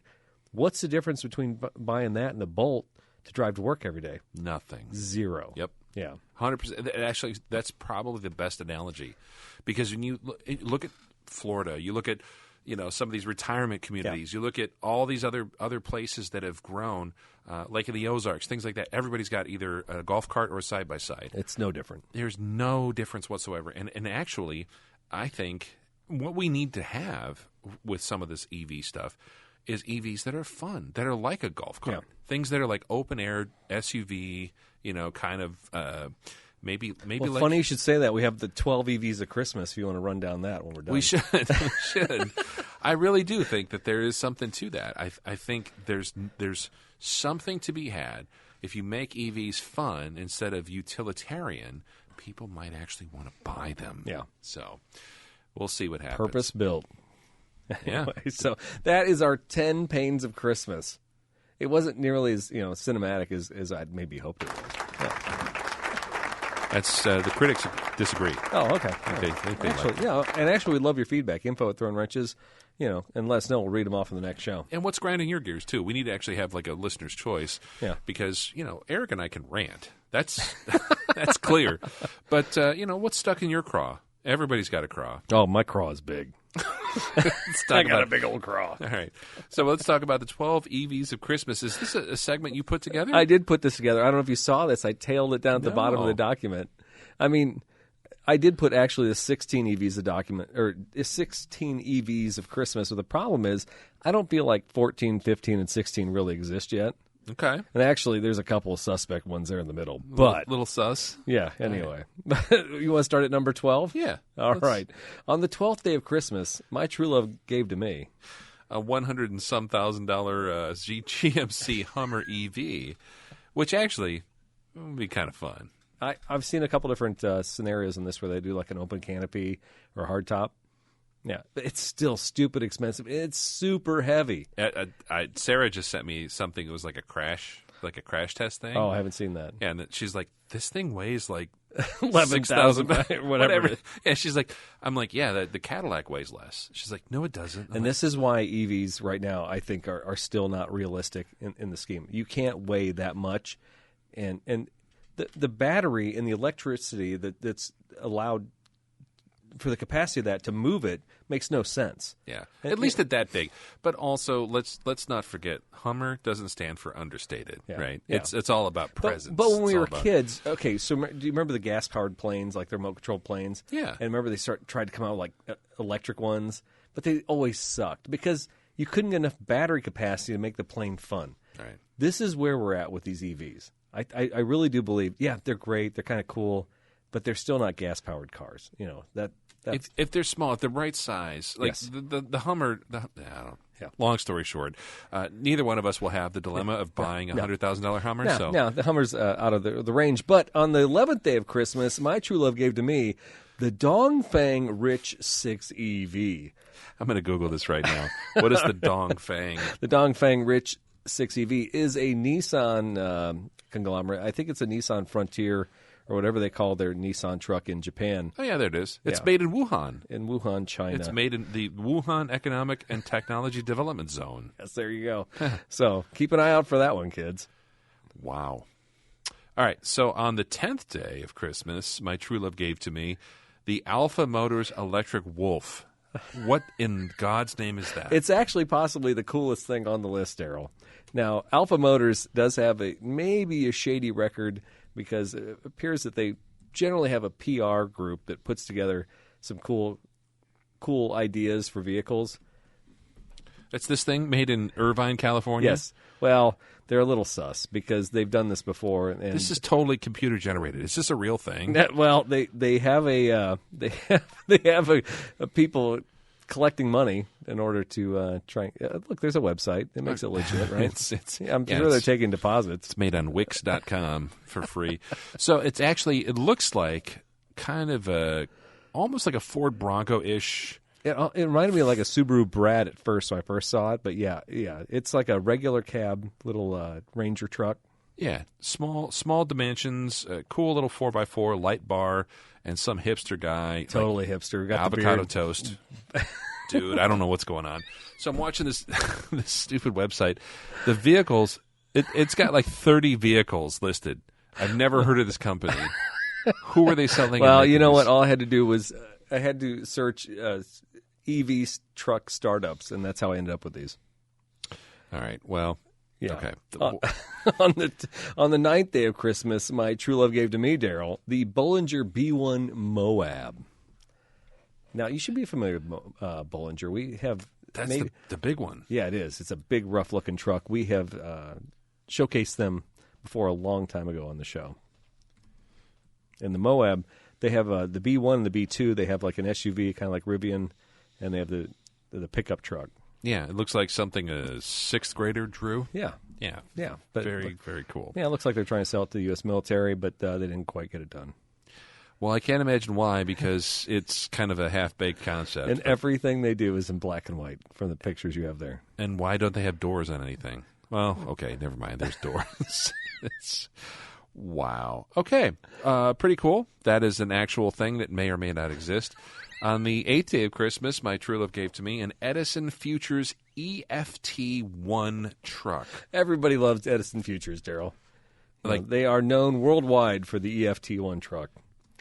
What's the difference between buying that and a Bolt to drive to work every day? Nothing. Zero. Yep. Yeah. 100%. Actually, that's probably the best analogy, because when you look at Florida, you look at some of these retirement communities, you look at all these other places that have grown, Lake of the Ozarks, things like that. Everybody's got either a golf cart or a side-by-side. It's no different. There's no difference whatsoever. And actually, I think what we need to have with some of this EV stuff is EVs that are fun, that are like a golf cart. Yeah. Things that are like open-air SUV, kind of maybe well, like... Funny you should say that. We have the 12 EVs of Christmas if you want to run down that when we're done. We should. We should. I really do think that there is something to that. I think there's something to be had. If you make EVs fun instead of utilitarian, people might actually want to buy them. Yeah. So we'll see what happens. Purpose-built. Yeah. Anyway, so that is our 10 pains of Christmas. It wasn't nearly as cinematic as I'd maybe hoped it was. Yeah. That's the critics disagree. Oh, okay. Okay, they Actually, like it. yeah, and actually, we'd love your feedback. Info at Throwin Wrenches, and let us know. We'll read them off in the next show. And what's grinding your gears, too? We need to actually have like a listener's choice. Yeah. Because, Eric and I can rant. That's that's clear. But, what's stuck in your craw? Everybody's got a craw. Oh, my craw is big. I got a big old craw. All right. So let's talk about the 12 EVs of Christmas. Is this a segment you put together? I did put this together. I don't know if you saw this. I tailed it down at the bottom of the document. I mean, I did put actually the 16 EVs of document, or 16 EVs of Christmas. So the problem is, I don't feel like 14, 15, and 16 really exist yet. Okay. And actually, there's a couple of suspect ones there in the middle. But little sus. yeah, anyway. You want to start at number 12? Yeah. All right. On the 12th day of Christmas, my true love gave to me a $100 and some $1,000 GMC Hummer EV, which actually would be kind of fun. I've seen a couple different scenarios in this where they do like an open canopy or hardtop. Yeah, but it's still stupid expensive. It's super heavy. Sarah just sent me something. It was like a crash test thing. Oh, I haven't seen that. Yeah, and she's like, this thing weighs like 11,000, whatever. Yeah, she's like, I'm like, yeah, the Cadillac weighs less. She's like, no, it doesn't. And this is why EVs right now, I think, are still not realistic in the scheme. You can't weigh that much, and the battery and the electricity that's allowed for the capacity of that to move it makes no sense. Yeah, at least at that big. But also, let's not forget, Hummer doesn't stand for understated, right? Yeah. It's all about presence. But when we were kids, okay, so do you remember the gas-powered planes, like the remote-controlled planes? Yeah. And remember they tried to come out with like electric ones, but they always sucked because you couldn't get enough battery capacity to make the plane fun. Right. This is where we're at with these EVs. I really do believe, yeah, they're great, they're kind of cool, but they're still not gas-powered cars. If they're small, if they're right size, like Yes. the Hummer. Long story short, neither one of us will have the dilemma of buying a $100,000 Hummer. Now the Hummer's out of the range. But on the 11th day of Christmas, my true love gave to me the Dongfeng Rich 6 EV. I'm going to Google this right now. What is the Dongfeng? The Dongfeng Rich 6 EV is a Nissan conglomerate. I think it's a Nissan Frontier or whatever they call their Nissan truck in Japan. Oh, yeah, there it is. It's Yeah. made in Wuhan. In Wuhan, China. It's made in the Wuhan Economic and Technology Development Zone. Yes, there you go. So keep an eye out for that one, kids. Wow. All right, so on the 10th day of Christmas, my true love gave to me the Alpha Motors Electric Wolf. What in God's name is that? It's actually possibly the coolest thing on the list, Daryl. Now, Alpha Motors does have maybe a shady record because it appears that they generally have a PR group that puts together some cool ideas for vehicles. It's this thing made in Irvine, California? Yes. Well, they're a little sus because they've done this before. And This is totally computer generated. Is this a real thing? well, they have a people collecting money in order to try. Look, there's a website. It makes it legit, right? I'm sure they're taking deposits. It's made on Wix.com for free. So it looks like kind of almost like a Ford Bronco-ish. It reminded me of like a Subaru Brad at first when I first saw it, but yeah, it's like a regular cab little Ranger truck. Yeah, small dimensions, cool little 4x4 light bar, and some hipster guy. Totally hipster. Got the avocado beard. toast. Dude, I don't know what's going on. So I'm watching this this stupid website. The vehicles, it's got like 30 vehicles listed. I've never heard of this company. Who were they selling? Well, you know what? All I had to do was I had to search EV truck startups, and that's how I ended up with these. All right. Well, yeah. Okay. On the 9th day of Christmas, my true love gave to me, Daryl, the Bollinger B1 Moab. Now, you should be familiar with Bollinger. We have that's the big one. Yeah, it is. It's a big, rough-looking truck. We have showcased them before a long time ago on the show. And the Moab, they have the B1 and the B2. They have like an SUV, kind of like Rivian, and they have the pickup truck. Yeah, it looks like something a sixth grader drew. Yeah. But very cool. Yeah, it looks like they're trying to sell it to the U.S. military, but they didn't quite get it done. Well, I can't imagine why, because it's kind of a half-baked concept. And everything they do is in black and white from the pictures you have there. And why don't they have doors on anything? Well, okay, never mind. There's doors. Wow. Okay. Pretty cool. That is an actual thing that may or may not exist. On the 8th day of Christmas, my true love gave to me an Edison Futures EFT1 truck. Everybody loves Edison Futures, Daryl. Like they are known worldwide for the EFT1 truck.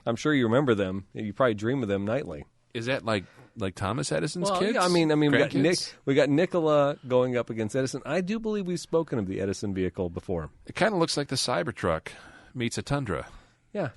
I'm sure you remember them. You probably dream of them nightly. Is that like Thomas Edison's kids? Yeah, I mean, Grandkids? we got Nikola going up against Edison. I do believe we've spoken of the Edison vehicle before. It kind of looks like the Cybertruck meets a Tundra. Yeah.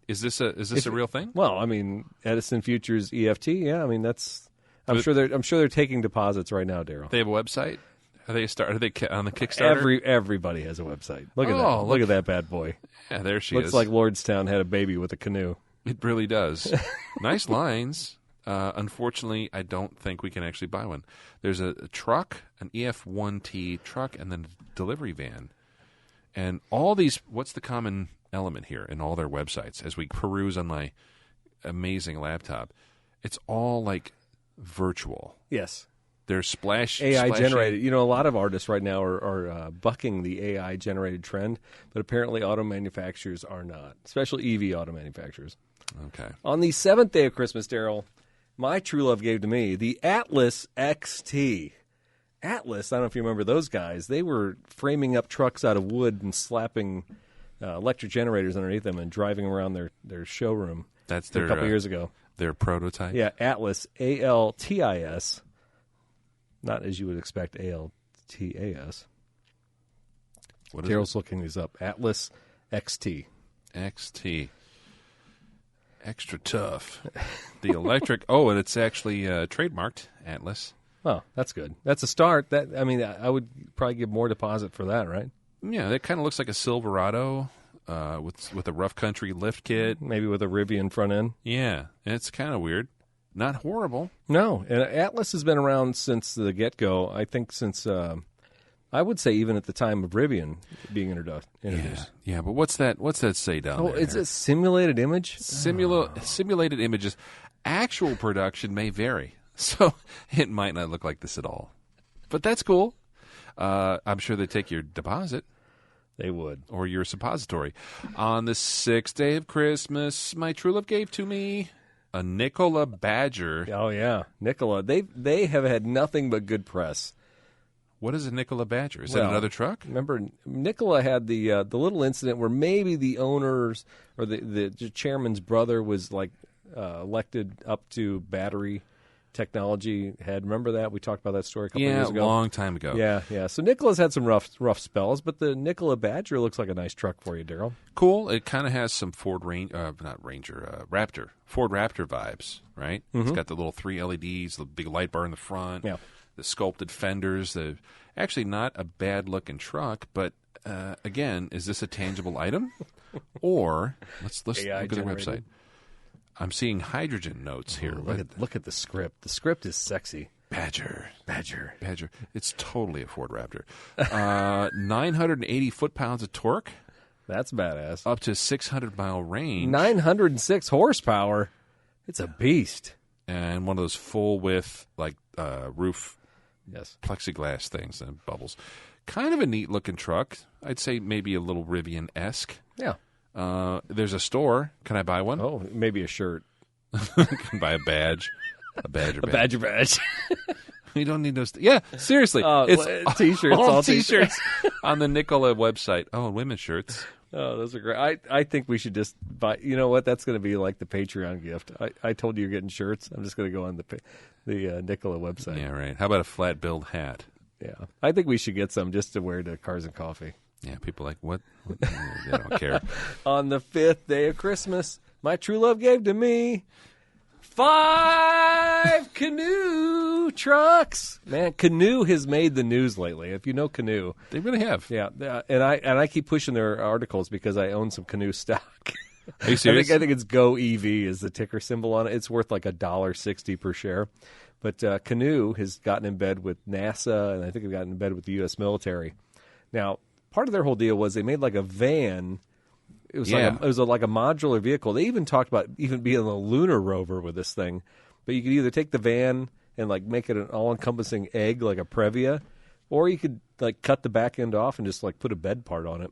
Is this a real thing? Well, I mean, Edison Futures EFT. Yeah, I mean that's. I'm sure they're taking deposits right now, Daryl. They have a website. Are they on the Kickstarter? Everybody has a website. Look at that. Oh, Look at that bad boy. Yeah, there she Looks is. like Lordstown had a baby with a canoe. It really does. Nice lines. Unfortunately, I don't think we can actually buy one. There's a truck, an EF1T truck, and then a delivery van. And all these, what's the common element here in all their websites as we peruse on my amazing laptop? It's all like virtual. Yes. They're splash AI splashy. generated. You know, a lot of artists right now are bucking the AI generated trend, but apparently auto manufacturers are not, especially EV auto manufacturers. Okay. On the 7th day of Christmas, Daryl, my true love gave to me the Atlas XT. Atlas, I don't know if you remember those guys. They were framing up trucks out of wood and slapping electric generators underneath them and driving around their showroom. That's a couple years ago. Their prototype? Yeah, Atlas, ALTIS. Not as you would expect, ALTAS. What is Daryl's looking these up. Atlas XT. XT. Extra tough. The electric. Oh, and it's actually trademarked, Atlas. Oh, that's good. That's a start. I would probably give more deposit for that, right? Yeah, that kind of looks like a Silverado with a rough country lift kit. Maybe with a Rivian front end. Yeah, it's kind of weird. Not horrible. No, and Atlas has been around since the get-go. I think since, I would say even at the time of Rivian being introduced. Yeah, but what's that say down there? Oh, it's a simulated image? Simulated images. Actual production may vary, so it might not look like this at all. But that's cool. I'm sure they take your deposit. They would. Or your suppository. On the 6th day of Christmas, my true love gave to me a Nikola Badger. Oh, yeah. Nikola. They have had nothing but good press. What is a Nikola Badger? Is that another truck? Remember, Nikola had the little incident where maybe the owners or the chairman's brother was elected up to battery technology head. Remember that? We talked about that story a couple years ago. Yeah, a long time ago. Yeah. So Nikola's had some rough spells, but the Nikola Badger looks like a nice truck for you, Daryl. Cool. It kind of has some Ford Raptor vibes, right? Mm-hmm. It's got the little 3 LEDs, the big light bar in the front, the sculpted fenders. Actually not a bad-looking truck, but again, is this a tangible item? Or, let's look at their website. I'm seeing hydrogen notes here. Look at the script. The script is sexy. Badger. Badger. It's totally a Ford Raptor. 980 foot-pounds of torque. That's badass. Up to 600-mile range. 906 horsepower. It's a beast. And one of those full-width, roof plexiglass things and bubbles. Kind of a neat-looking truck. I'd say maybe a little Rivian-esque. Yeah. There's a store. Can I buy one? Oh, maybe a shirt. Can buy a badge. A Badger badge. A Badger badge. You don't need those. Yeah, seriously. It's T-shirts. All T-shirts on the Nikola website. Oh, and women's shirts. Oh, those are great. I think we should just buy. You know what? That's going to be like the Patreon gift. I told you you're getting shirts. I'm just going to go on the Nikola website. Yeah, right. How about a flat billed hat? Yeah, I think we should get some just to wear to Cars and Coffee. Yeah, people are like, what? They don't care. On the 5th day of Christmas, my true love gave to me 5 canoe trucks. Man, Canoe has made the news lately. If you know Canoe. They really have. Yeah, and I keep pushing their articles because I own some Canoe stock. Are you serious? I think it's Go EV is the ticker symbol on it. It's worth like $1.60 per share. But Canoe has gotten in bed with NASA, and I think they've gotten in bed with the U.S. military. Now, part of their whole deal was they made like a van. It was like a modular vehicle. They even talked about even being a lunar rover with this thing. But you could either take the van and like make it an all-encompassing egg like a Previa, or you could like cut the back end off and just like put a bed part on it.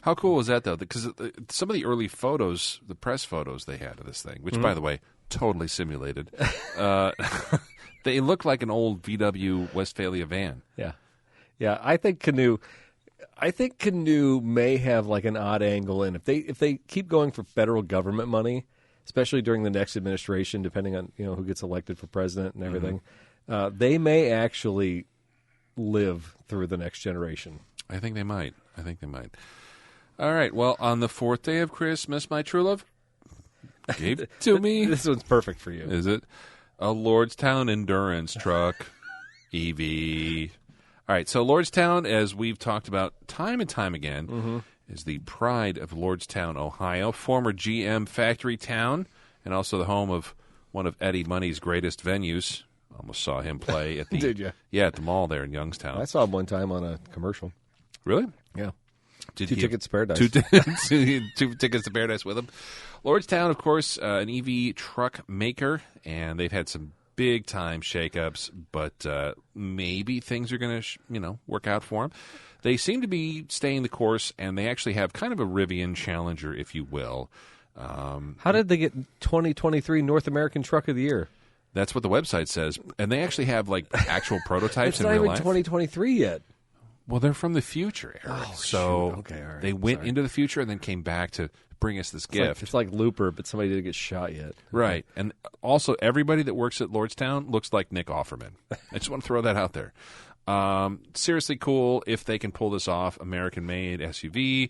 How cool was that, though? Because some of the early photos, the press photos they had of this thing, which, by the way, totally simulated, they look like an old VW Westphalia van. Yeah. Yeah, I think Canoe may have like an odd angle in. If they keep going for federal government money, especially during the next administration, depending on who gets elected for president and everything, they may actually live through the next generation. I think they might. All right. Well, on the fourth day of Christmas, my true love gave it to me. This one's perfect for you. Is it? A Lordstown Endurance truck, EV. All right. So Lordstown, as we've talked about time and time again, is the pride of Lordstown, Ohio, former GM factory town, and also the home of one of Eddie Money's greatest venues. Almost saw him play at the Did you? Yeah, at the mall there in Youngstown. I saw him one time on a commercial. Really? Yeah. Two tickets to Paradise. Two tickets to Paradise with him. Lordstown, of course, an EV truck maker, and they've had some big-time shakeups, but maybe things are going to, work out for them. They seem to be staying the course, and they actually have kind of a Rivian Challenger, if you will. How did they get 2023 North American Truck of the Year? That's what the website says, and they actually have like actual prototypes it's in real life. It's not even 2023 yet. Well, they're from the future, Eric. Oh, so shoot. Okay, all right. they went into the future and then came back to bring us this gift. It's like Looper, but somebody didn't get shot yet. Right. And also, everybody that works at Lordstown looks like Nick Offerman. I just want to throw that out there. Seriously cool if they can pull this off. American-made SUV,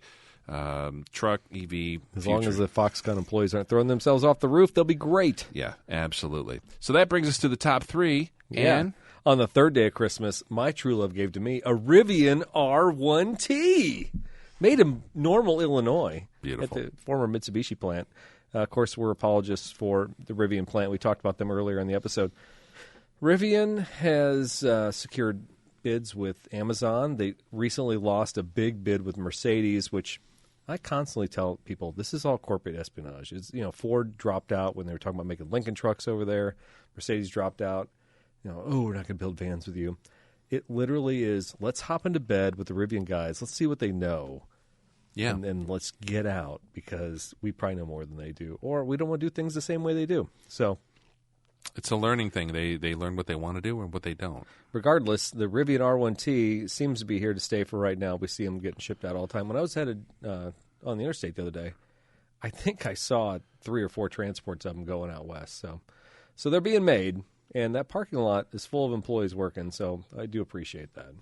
truck, EV. As long as the Foxconn employees aren't throwing themselves off the roof, they'll be great. Yeah, absolutely. So that brings us to the top three. Yeah. And on the third day of Christmas, my true love gave to me a Rivian R1T, made in Normal, Illinois, Beautiful. at the former Mitsubishi plant. Of course, we're apologists for the Rivian plant. We talked about them earlier in the episode. Rivian has secured bids with Amazon. They recently lost a big bid with Mercedes, which I constantly tell people this is all corporate espionage. It's, Ford dropped out when they were talking about making Lincoln trucks over there. Mercedes dropped out. We're not going to build vans with you. It literally is, let's hop into bed with the Rivian guys. Let's see what they know. yeah, And then let's get out because we probably know more than they do. Or we don't want to do things the same way they do. So it's a learning thing. They learn what they want to do and what they don't. regardless, the Rivian R1T seems to be here to stay for right now. We see them getting shipped out all the time. When I was headed on the interstate the other day, I think I saw 3 or 4 transports of them going out west. So they're being made. And that parking lot is full of employees working, so I do appreciate that.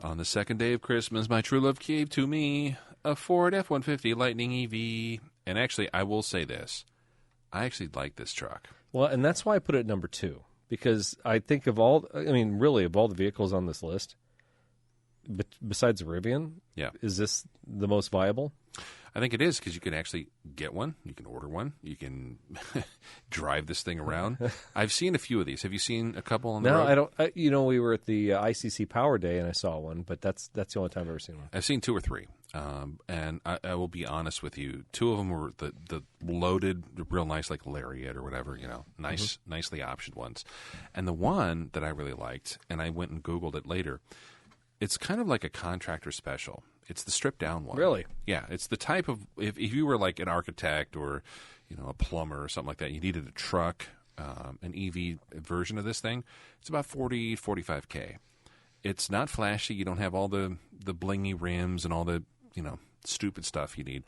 On the second day of Christmas, my true love gave to me a Ford F-150 Lightning EV. And actually, I will say this. I actually like this truck. Well, and that's why I put it at number 2. Because I think of all the vehicles on this list, besides the Rivian, is this the most viable? I think it is because you can actually get one. You can order one. You can drive this thing around. I've seen a few of these. Have you seen a couple on the road? No, I don't. We were at the ICC Power Day and I saw one, but that's the only time I've ever seen one. I've seen 2 or 3. And I will be honest with you. 2 of them were the loaded, real nice, like Lariat or whatever, nicely optioned ones. And the one that I really liked, and I went and Googled it later, it's kind of like a contractor special. It's the stripped down one. Really? Yeah. It's the type of, if you were like an architect or, a plumber or something like that, you needed a truck, an EV version of this thing, it's about $40,000-$45,000. It's not flashy. You don't have all the blingy rims and all the, stupid stuff you need.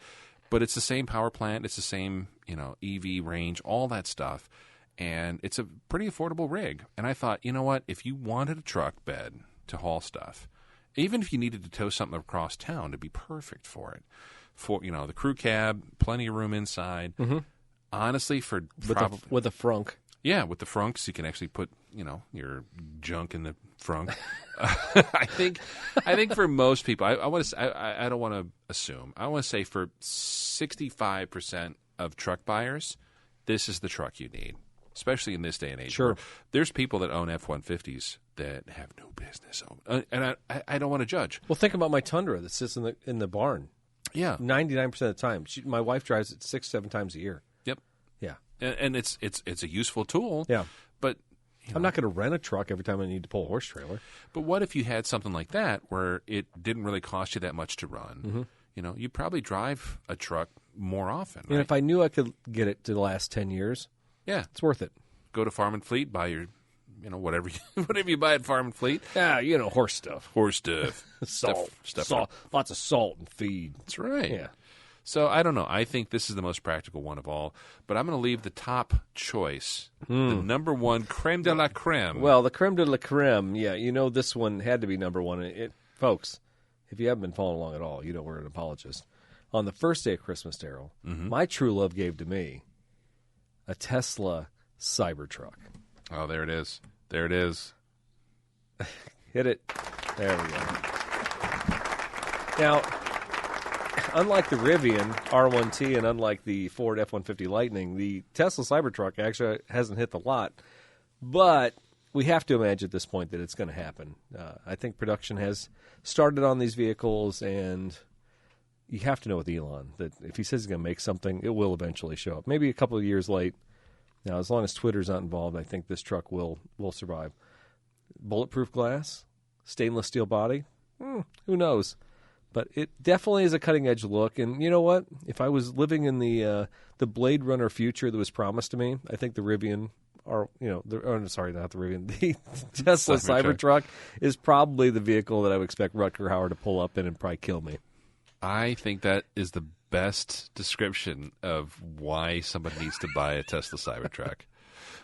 But it's the same power plant. It's the same, EV range, all that stuff. And it's a pretty affordable rig. And I thought, you know what? If you wanted a truck bed to haul stuff, even if you needed to tow something across town, it'd be perfect for it. For the crew cab, plenty of room inside. Mm-hmm. Honestly, with a frunk. Yeah, with the frunks, you can actually put your junk in the frunk. I think for most people, I want to. I don't want to assume. I want to say for 65% of truck buyers, this is the truck you need, especially in this day and age. Sure, there's people that own F-150s that have no business owning, and I don't want to judge. Well, think about my Tundra that sits in the barn. Yeah, 99% of the time, my wife drives it 6-7 times a year. Yep. Yeah, and it's a useful tool. Yeah, but I'm not going to rent a truck every time I need to pull a horse trailer. But what if you had something like that where it didn't really cost you that much to run? Mm-hmm. you probably drive a truck more often. And right? if I knew I could get it to last 10 years, yeah, it's worth it. Go to Farm and Fleet, buy your, whatever you buy at Farm and Fleet. Yeah, horse stuff. Horse stuff. Salt. Lots of salt and feed. That's right. Yeah. So I don't know. I think this is the most practical one of all. But I'm going to leave the top choice, the number one creme de la creme. Well, the creme de la creme, yeah, this one had to be number one. Folks, if you haven't been following along at all, we're an apologist. On the first day of Christmas, Daryl, my true love gave to me a Tesla Cybertruck. Oh, there it is. There it is. Hit it. There we go. Now, unlike the Rivian R1T and unlike the Ford F-150 Lightning, the Tesla Cybertruck actually hasn't hit the lot. But we have to imagine at this point that it's going to happen. I think production has started on these vehicles, and you have to know with Elon that if he says he's going to make something, it will eventually show up. Maybe a couple of years late. Now, as long as Twitter's not involved, I think this truck will survive. Bulletproof glass, stainless steel body, who knows? But it definitely is a cutting-edge look. And you know what? If I was living in the Blade Runner future that was promised to me, I think the Rivian, not the Rivian, the Tesla Cybertruck is probably the vehicle that I would expect Rutger Hauer to pull up in and probably kill me. I think that is the best description of why somebody needs to buy a Tesla Cybertruck.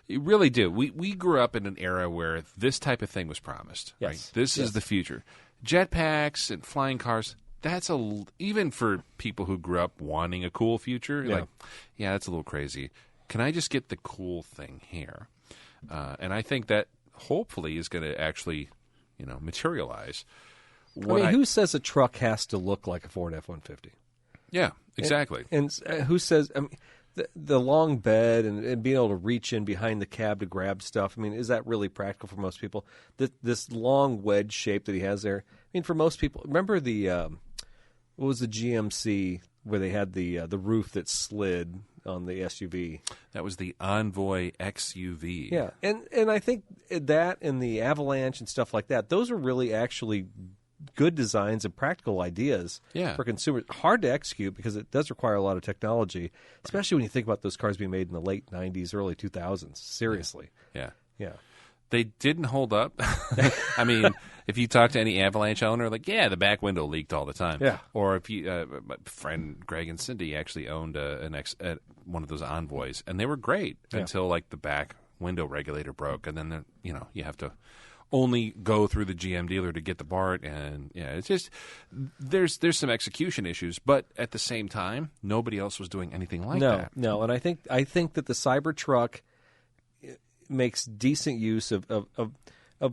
You really do. We grew up in an era where this type of thing was promised. Yes. Right? This is the future. Jetpacks and flying cars, even for people who grew up wanting a cool future, that's a little crazy. Can I just get the cool thing here? And I think that hopefully is going to actually, materialize. Who says a truck has to look like a Ford F-150? Yeah, exactly. And who says the long bed and being able to reach in behind the cab to grab stuff? Is that really practical for most people? This long wedge shape that he has there. For most people, remember the what was the GMC where they had the roof that slid on the SUV? That was the Envoy XUV. Yeah, and I think that and the Avalanche and stuff like that, those are really actually good designs and practical ideas for consumers. Hard to execute because it does require a lot of technology, especially when you think about those cars being made in the late 90s, early 2000s. Seriously. Yeah. They didn't hold up. If you talk to any Avalanche owner, the back window leaked all the time. Yeah. Or if you, my friend Greg and Cindy actually owned one of those Envoys, and they were great until the back window regulator broke, and then you have to only go through the GM dealer to get the part, and it's just there's some execution issues, but at the same time, nobody else was doing anything like that. No, and I think that the Cybertruck makes decent use of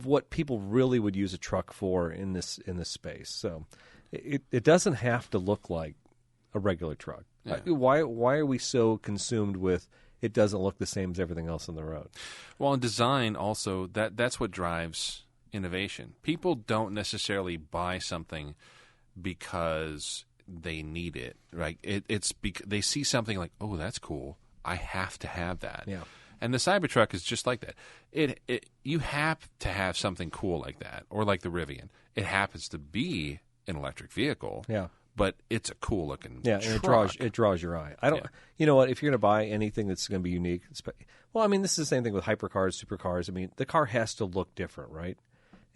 what people really would use a truck for in this space. So it doesn't have to look like a regular truck. Yeah. Why are we so consumed with it doesn't look the same as everything else on the road? Well, in design also, that's what drives innovation. People don't necessarily buy something because they need it, right? It's because they see something like, oh, that's cool. I have to have that. Yeah. And the Cybertruck is just like that. You have to have something cool like that, or like the Rivian. It happens to be an electric vehicle. Yeah. But it's a cool looking and truck. it draws your eye. I don't. You know what? If you're going to buy anything that's going to be unique, this is the same thing with hypercars, supercars. The car has to look different, right?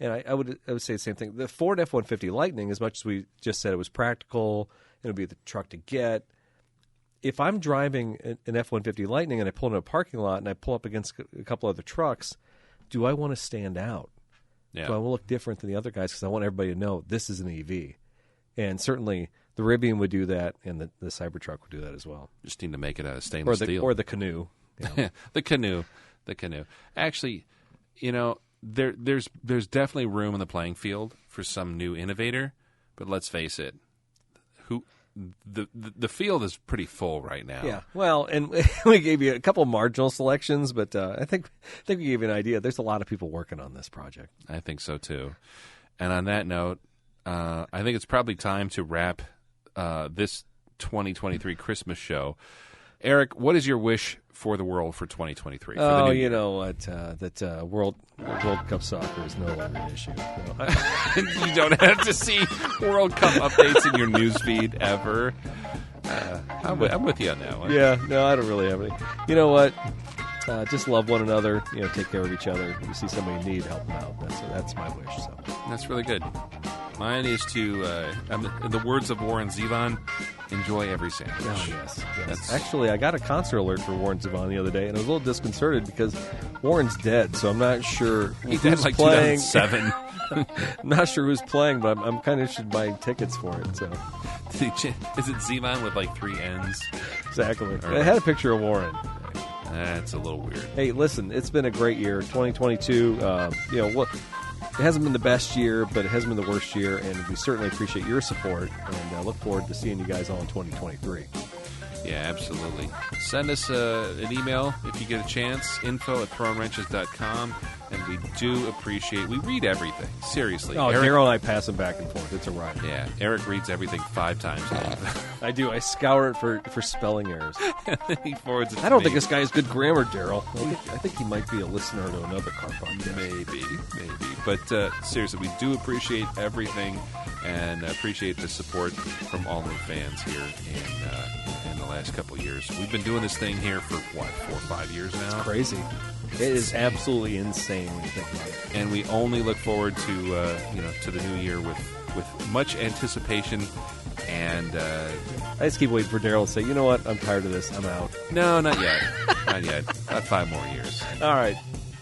And I would say the same thing. The Ford F-150 Lightning, as much as we just said it was practical, it would be the truck to get. If I'm driving an F-150 Lightning and I pull into a parking lot and I pull up against a couple other trucks, do I want to stand out? Yeah. Do I want to look different than the other guys because I want everybody to know this is an EV? And certainly the Rivian would do that, and the Cybertruck would do that as well. Just need to make it out of stainless steel. Or the Canoe. The Canoe. Actually, there's definitely room in the playing field for some new innovator, but let's face it, the field is pretty full right now. Yeah. Well, and we gave you a couple marginal selections, but I think we gave you an idea. There's a lot of people working on this project. I think so too. And on that note, I think it's probably time to wrap this 2023 Christmas show. Eric, what is your wish for the world for 2023? For the Oh, new you year? know what? That World Cup soccer is no longer an issue. No, You don't have to see World Cup updates in your newsfeed ever. I'm with you on that one. yeah, no, I don't really have any. You know what? Just love one another. You know, take care of each other. If you see somebody in need, help them out. That's my wish. So That's really good. Mine is to, in the words of Warren Zevon, enjoy every sandwich. Oh, yes. That's- Actually, I got a concert alert for Warren Zevon the other day, and I was a little disconcerted because Warren's dead, so I'm not sure He who's died like playing. 2007. I'm not sure who's playing, but I'm kind of interested in buying tickets for it. So Is it Zevon with like 3 N's? exactly, right. I had a picture of Warren. That's a little weird. Hey, listen, it's been a great year, 2022. You know what? It hasn't been the best year, but it hasn't been the worst year, and we certainly appreciate your support, and look forward to seeing you guys all in 2023. Yeah, absolutely. Send us an email if you get a chance, info@throwinwrenches.com, and we do appreciate, we read everything, seriously. Oh, Eric, Daryl and I pass them back and forth. It's a riot. yeah, Eric reads everything 5 times now. I do. I scour it for spelling errors. He forwards it to I don't me. think this guy has good grammar, Daryl. I think he might be a listener to another car podcast. Maybe. But seriously, we do appreciate everything and appreciate the support from all the fans here in the last couple of years. We've been doing this thing here for, 4 or 5 years now? Crazy. It is absolutely insane when you think about it. And we only look forward to the new year with much anticipation. And I just keep waiting for Daryl to say, you know what, I'm tired of this. I'm out. no, not yet. Not yet. About 5 more years. All right.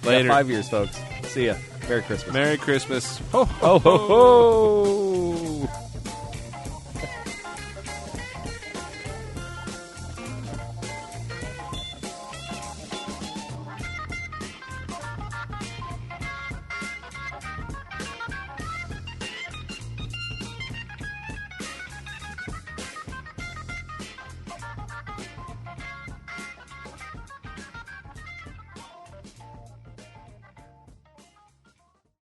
Later. Yeah, 5 years, folks. See ya. Merry Christmas. Merry Christmas. Ho, Ho, ho, ho.